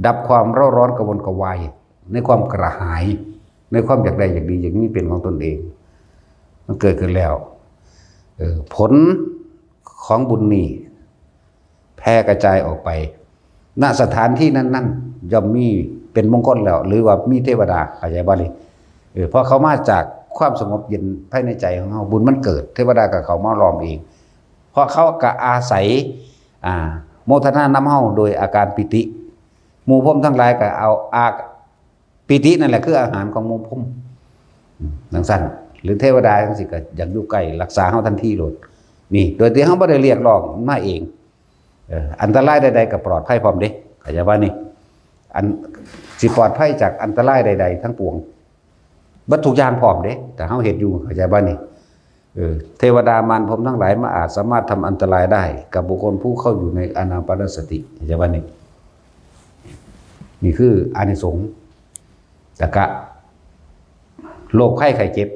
ดับความเร่าร้อนกระวนกระวายในความกระหายในความอยากได้อยากดีอย่างนี้เป็นของตนเองมันเกิดขึ้นแล้วผล ของบุญนี่แพร่กระจายออกไปณสถานที่นั้นๆย่อมมีเป็นมงคลแล้วหรือว่ามีเทวดาเข้าใจบ่นี่เพราะเขามาจากความสงบเย็นภายในใจของเขาบุญมันเกิดเทวดากับเขามาล้อมเองเพราะเขาก็อาศัยโมทนานำเฮาโดยอาการปิติหมู่พรหมทั้งหลายก็เอาปิตินั่นแหละคืออาหารของหมู่พรหมดังสั้นหรือเทวดาจังซี่ก็อยากอยู่ใกล้รักษาเฮาทันทีโลดนี่โดยที่เฮาบ่ได้เรียกร้องมาเองอันตรายใดๆก็ปลอดภัยพร้อมเด้เข้าใจบ่นี่อันสิปลอดภัยจากอันตรายใดๆทั้งปวงบัดทุกอย่างพร้อมเด้แต่เฮาเฮ็ดอยู่เข้าใจบ่นี่เทวดามารพรหมทั้งหลายมาอาจสามารถทำอันตรายได้กับบุคคลผู้เข้าอยู่ในอานาปานสติเข้าใจบ่นี่นี่คืออานิสงส์แต่กะโรคไข้ไข้เจ็บ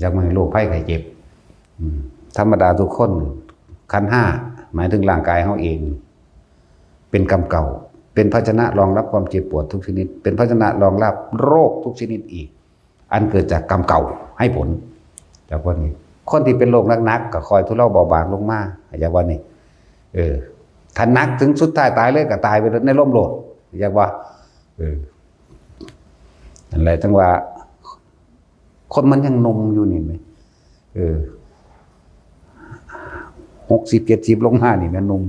จากมันโรคไข้ไข้เจ็บธรรมดาทุกคนขันธ์ห้าหมายถึงร่างกายเขาเองเป็นกรรมเก่าเป็นภาชนะรองรับความเจ็บปวดทุกชนิดเป็นภาชนะรองรับโรคทุกชนิดอีกอันเกิดจากกรรมเก่าให้ผลจากวันนี้คนที่เป็นโรคนักๆก็คอยทุเลาเบาบางลงมาจากวันนี้ถ้านักถึงสุดท้ายตายเลยก็ตายไปในร่มโลดจากว่าอะไรทั้งว่าคนมันยังนมอยู่นี่ไหม60 70ลงมานี่แม่นม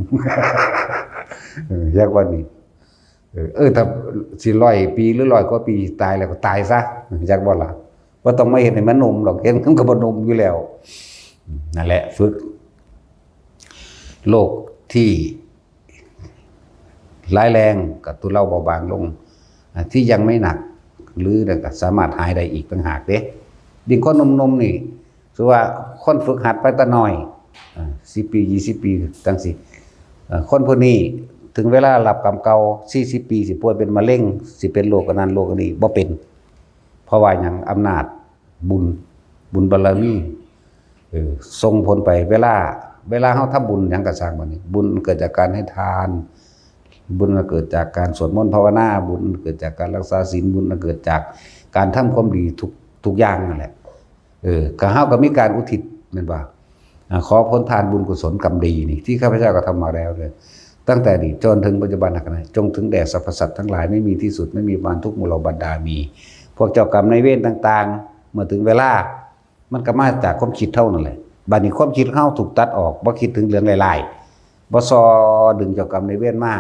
อยากว่านี่ถ้าสิ100 ปีหรือ100 กว่าปีตายแล้วก็ตายซะอยากบ่ล่ะบ่ต้องมาเฮ็ดให้มันนมหรอกเห็นมันก็บ่นมอยู่แล้วนั่นแหละฝึกโรคที่ร้ายแรงกับทุเลาเบาบางลงที่ยังไม่หนักหรือก็สามารถหายได้อีกต่างหากเด้ยิ่งคนนมนี่คือว่าคนฝึกหัดไปแต่น้อย10 ปี20 ปีจังสิคนพวกนี้ถึงเวลารับกรรมเก่า40 ปีสิป่วยเป็นมะเร็งสิเป็นโรคอันนั้นโรคอันนี้บ่เป็นเพราะว่าหยังอำนาจบุญบารมีส่งผลไปเวลาเฮาทำบุญหยังก็สร้างบัดนี้บุญเกิดจากการให้ทานบุญเกิดจากการสวดมนต์ภาวนาบุญเกิดจากการรักษาศีลบุญเกิดจากการทำความดีทุกอย่างนั่นแหละก็เฮาก็มีการอุทิศแม่นบ่ขอผลทานบุญกุศลกรรมดีนี่ที่ข้าพเจ้าก็ทำมาแล้วเลยตั้งแต่นี้จนถึงปัจจุบันขณะจงถึงแด่สรรพสัตว์ทั้งหลายไม่มีที่สุดไม่มีมารทุกข์มลบรรดามีพวกเจ้ากรรมนายเวรต่างๆเมื่อถึงเวลามันก็มาจากความคิดเท่านั่นแหละบัดนี้ความคิดเฮาถูกตัดออกบ่คิดถึงเรื่องหลายๆบ่ซอดึงเจ้ากรรมนายเวรมา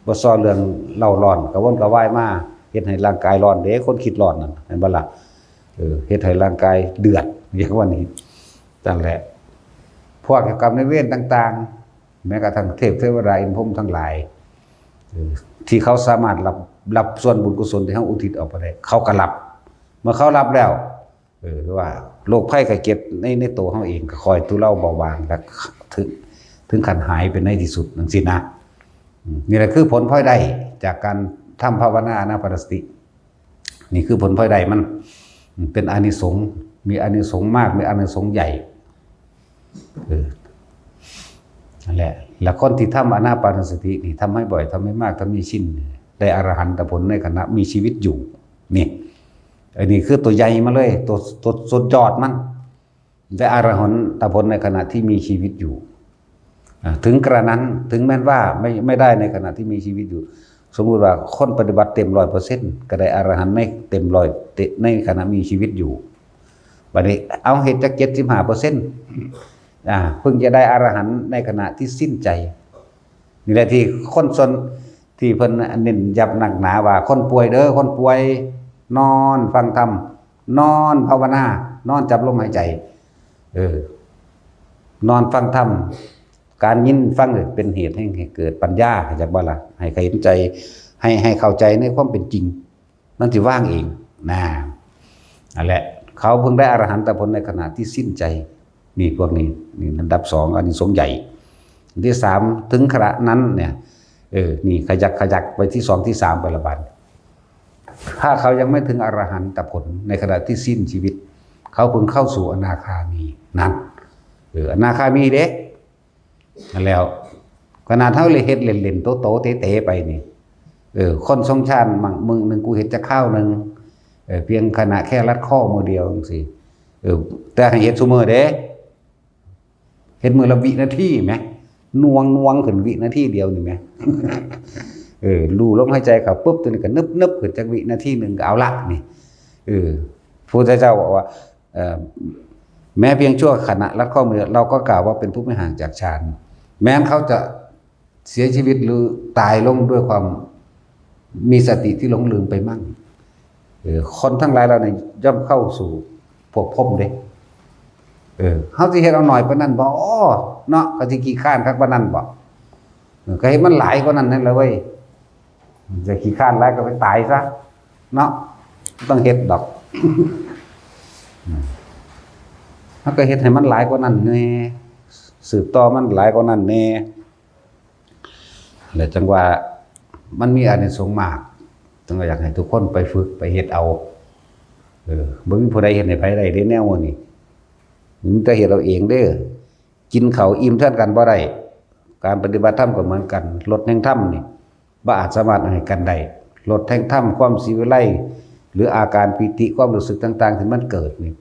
บ่ซอเรื่องเล่าร้อนกระวนกระวายมาเฮ็ดให้ร่างกายร้อนเด้คนคิดร้อนนั่นเห็นบ่ล่ะเฮ็ดให้ร่างกายเดือดอย่างว่านี้นั่นแหละพวกกรรมนายเวรต่างๆแม้กระทั่งเทพเทวดาอินทร์พรหมทั้งหลายที่เขาสามารถรับส่วนบุญกุศลที่เขาอุทิศออกไปได้เขาก็รับเมื่อเขารับแล้วว่าโรคภัยไข้เจ็บในตัวเขาเองก็คอยทุเลาเบาบางและถึงขั้นหายเป็นในที่สุดนั่นสินะนี่แหละคือผลพลอยได้จากการทำภาวนาอานาปานสตินี่คือผลพลอยได้มันเป็นอานิสงส์มีอานิสงส์มากมีอานิสงส์ใหญ่นั่นแหละแล้วคนที่ทำอานาปานสตินี่ทำให้บ่อยทำให้มากทำให้ชินได้อรหันตผลในขณะมีชีวิตอยู่นี่อันนี้คือตัวใหญ่มาเลยตัวสุดยอดมันได้อรหันตผลในขณะที่มีชีวิตอยู่ถึงกระนั้นถึงแม้ว่าไม่ได้ในขณะที่มีชีวิตอยู่สมมุติว่าคนปฏิบัติเต็ม 100% ก็ได้อรหันต์ในเต็ม100ในขณะมีชีวิตอยู่บัดนี้เอาเหตุจาก 75%เพิ่งจะได้อรหันต์ในขณะที่สิ้นใจนี่แหละที่คนส่วนที่เพิ่นเน้นย้ำหนักหนาว่าคนป่วยเด้อคนป่วยนอนฟังธรรมนอนภาวนานอนจับลมหายใจนอนฟังธรรมการยินฟังเป็นเหตุให้เกิดปัญญาจากบ่ล่ะให้ใครเห็นใจให้เข้าใจในความเป็นจริงมันสิว่างเองนั่นแหละเขาเพิ่งได้อรหันตผลในขณะที่สิ้นใจนี่พวกนี้นี่อันดับ2อานิสงส์ใหญ่อันที่3ถึงขณะนั้นเนี่ยนี่ขยักไปที่2ที่3ไปละบัดถ้าเขายังไม่ถึงอรหันตผลในขณะที่สิ้นชีวิตเขาเพิ่งเข้าสู่อนาคามีนั่นอนาคามีเด้นั่นแล้วขนาดเท่าเลยเฮ็ดเล่นๆโตๆเตะๆไปนี่คนทรงชาติมึงนึงกูเฮ็ดจะข้าวนึงเพียงขณะแค่รัดข้อมือเดียวจังซี่แต่ให้เฮ็ดซุมื้อเด้ เฮ็ดมือละวินาทีไหมนวงขึ้นวินาทีเดียวนี่ไหม รู้ลมหายใจเข้าปุ๊บตัวนี้ก็นึบขึ้นจากวินาทีหนึ่งก็เอาละนี่พระพุทธเจ้าบอกว่าแม้เพียงชั่วขณะลัดข้อมือเราก็กล่าวว่าเป็นผู้ไม่ห่างจากฌานแม้เขาจะเสียชีวิตหรือตายลงด้วยความมีสติที่หลงลืมไปมั่งคนทั้งหลายเราเนี่ยย่อมเข้าสู่พวกภพเด้เขาสิเฮ็ดเอาหน่อยปานนั้นบ่เนาะก็สิขี้ข้านคักปานนั้นบ่ก็เฮ็ดมันหลายกว่านั้นนั่นแหละเว้ยจะขี้ข้านหลายก็ไปตายซะเนาะต้องเฮ็ดดอกมันก็เฮ็ดให้มันหลายกว่านั้นแน่สืบต่อมันหลายกว่านั้นแน่แล้วจังว่ามันมีอานิสงส์มากจังว่าอยากให้ทุกคนไปฝึกไปเฮ็ดเอาบ่มีผู้ใดเฮ็ดให้ไผได้เด้แนวนี้มันจะเฮ็ดเอาเองเด้อกินข้าวอิ่มเท่ากันบ่ได้การปฏิบัติธรรมก็เหมือนกันลดแห่งธรรมนี่บ่อาจสามารถให้กันได้ลดแห่งธรรมความสิวิไลหรืออาการปิติความรู้สึกต่างๆที่มันเกิดนี่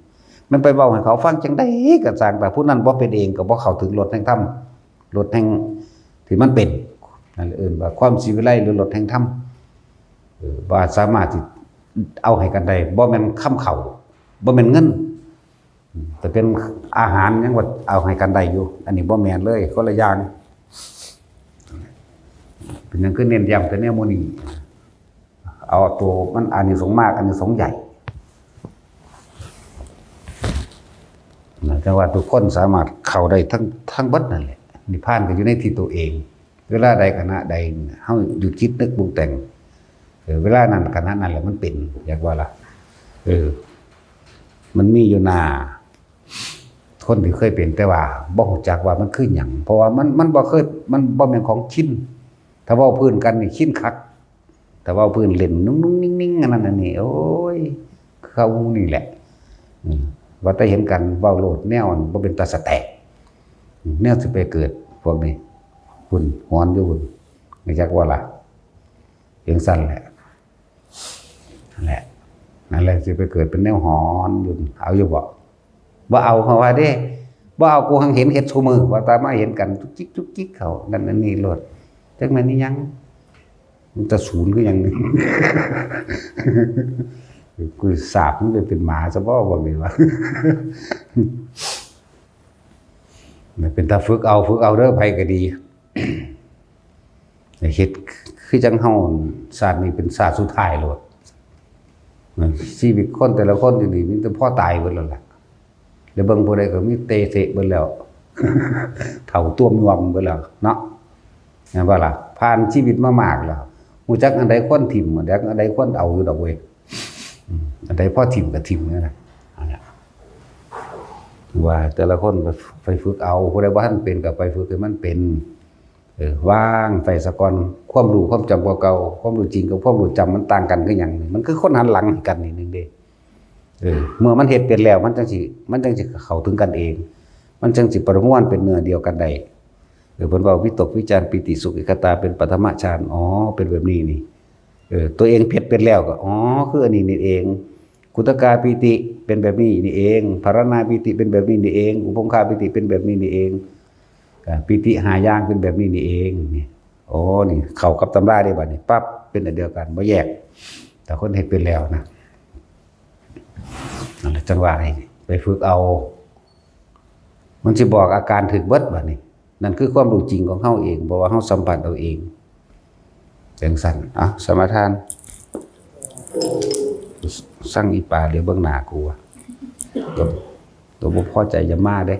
มันไปเว้าให้เขาฟังจังได๋ก็สร้างแต่ผู้นั้นบ่เป็นเองก็บ่เข้าถึงลดแห่งธรรมลดแห่งที่มันเป็นนั่นเอิ้นว่าความสิวิไลหรือลดแห่งธรรมบ่อาจสามารถที่เอาให้กันได้บ่แม่นคำเข้าบ่แม่นเงินแต่เป็นอาหารยังว่าเอาให้กันได้อยู่อันนี้บ่แม่นเลยคนละอย่างเป็นหยังคือเน้นย้ำแต่แนวโมนี้เอาตัวมันอานิสงส์มากอานิสงส์ใหญ่แต่ว่าทุกคนสามารถเข้าได้ทั้งเบิดนั่นแหละนิพพานก็อยู่ในที่ตัวเองเวลาใดขณะใดเฮาหยุดคิดนึกปรุงแต่งเวลานั้นขณะนั้นแหละมันเป็นอยากว่าล่ะมันมีอยู่นาคนที่เคยเป็นแต่ว่าบ่รู้จักว่ามันคือหยังเพราะว่ามันบ่เคยมันบ่แม่นของชินถ้าเว้าพื้นกันนี่ชินคักแต่เว้าพื้นเล่นนุ่งๆนิ่งๆอันนั้นอันนี้โอ้ยเขานี่แหละว่าแต่เห็นกันเว้าโลดแนวบ่เป็นตาสะแตกแนวสิไปเกิดพวกนี้หุ่นหอนอยู่หุ่นไม่จักว่าล่ะเพียงสั้นแหละนั่นแหละสิไปเกิดเป็นแนวหอนอยู่เอาอยู่บ่เอาเพราะว่าเด้บ่เอากูหังเห็นเฮ็ดซุมื้อว่าตามาเห็นกันจุกจิกเขานั่นอันนี้โลดจักแม่นนี่ยังมันจะศูนย์คือหยังนี่ กูสาบมันเป็นหมาซะบ่มีว่า มันเป็นตาฝึกเอาเด้อไผก็ดี เฮ็ดคือจังเฮาศาสตร์นี้เป็นศาสตร์สุดท้ายโลดชีวิตคนแต่ละคนอยู่นี่มีแต่พ่อตายเบิดแล้วล่ะแล้วเบิ่งผู้ใดก็มีเตเสะเบิดแล้ว เฒ่าต้วมยวมเบิดแล้วเนาะแม่นบ่ล่ะผ่านชีวิตมามากแล้วฮู้จักอันใดควรถิ่มอันใดควรเอาอยู่ดอกเว้ยอันใดพอถิ่มก็ถิ่มนั่นน่ะอันนี้ว่าแต่ละคนไปฝึกเอาผู้ใดบ่ทันเป็นก็ไปฝึกให้มันเป็นวางไปซะก่อนความรู้ความจำเก่าๆความรู้จริงกับความรู้จำมันต่างกันคือหยังมันคือคนหันหลังให้กันนี่นึงเด้เมื่อมันเฮ็ดเป็นแล้วมันจังสิเข้าถึงกันเองมันจังสิประมวลเป็นเนื้อเดียวกันได้เพิ่นว่าวิตกวิจารปิติสุขเอกตาเป็นปฐมฌานอ๋อเป็นแบบนี้นี่ตัวเองเฮ็ดเป็นแล้วก็อ๋อคืออันนี้นี่เองกุตกาปิติเป็นแบบนี้นี่เองภารณาปิติเป็นแบบนี้นี่เองอุปงคาปิติเป็นแบบนี้นี่เองปิติหาอย่างเป็นแบบนี้นี่เองนี่โอ้นี่เข้ากับตำราได้บัดนี้ปั๊บเป็นอันเดียวกันบ่แยกแต่คนเฮ็ดเป็นแล้วนะนั่นแหละจังหวะนี้ไปฝึกเอามันสิบอกอาการถึกเบิดบัดนี้นั่นคือความรู้จริงของเฮาเองบ่ว่าเฮาสัมผัสเอาเองจังซั่นสมาทานสั่งอีปลาเดี๋ยวเบิ่งหน้ากูตัวบ่พอใจจะมาเด้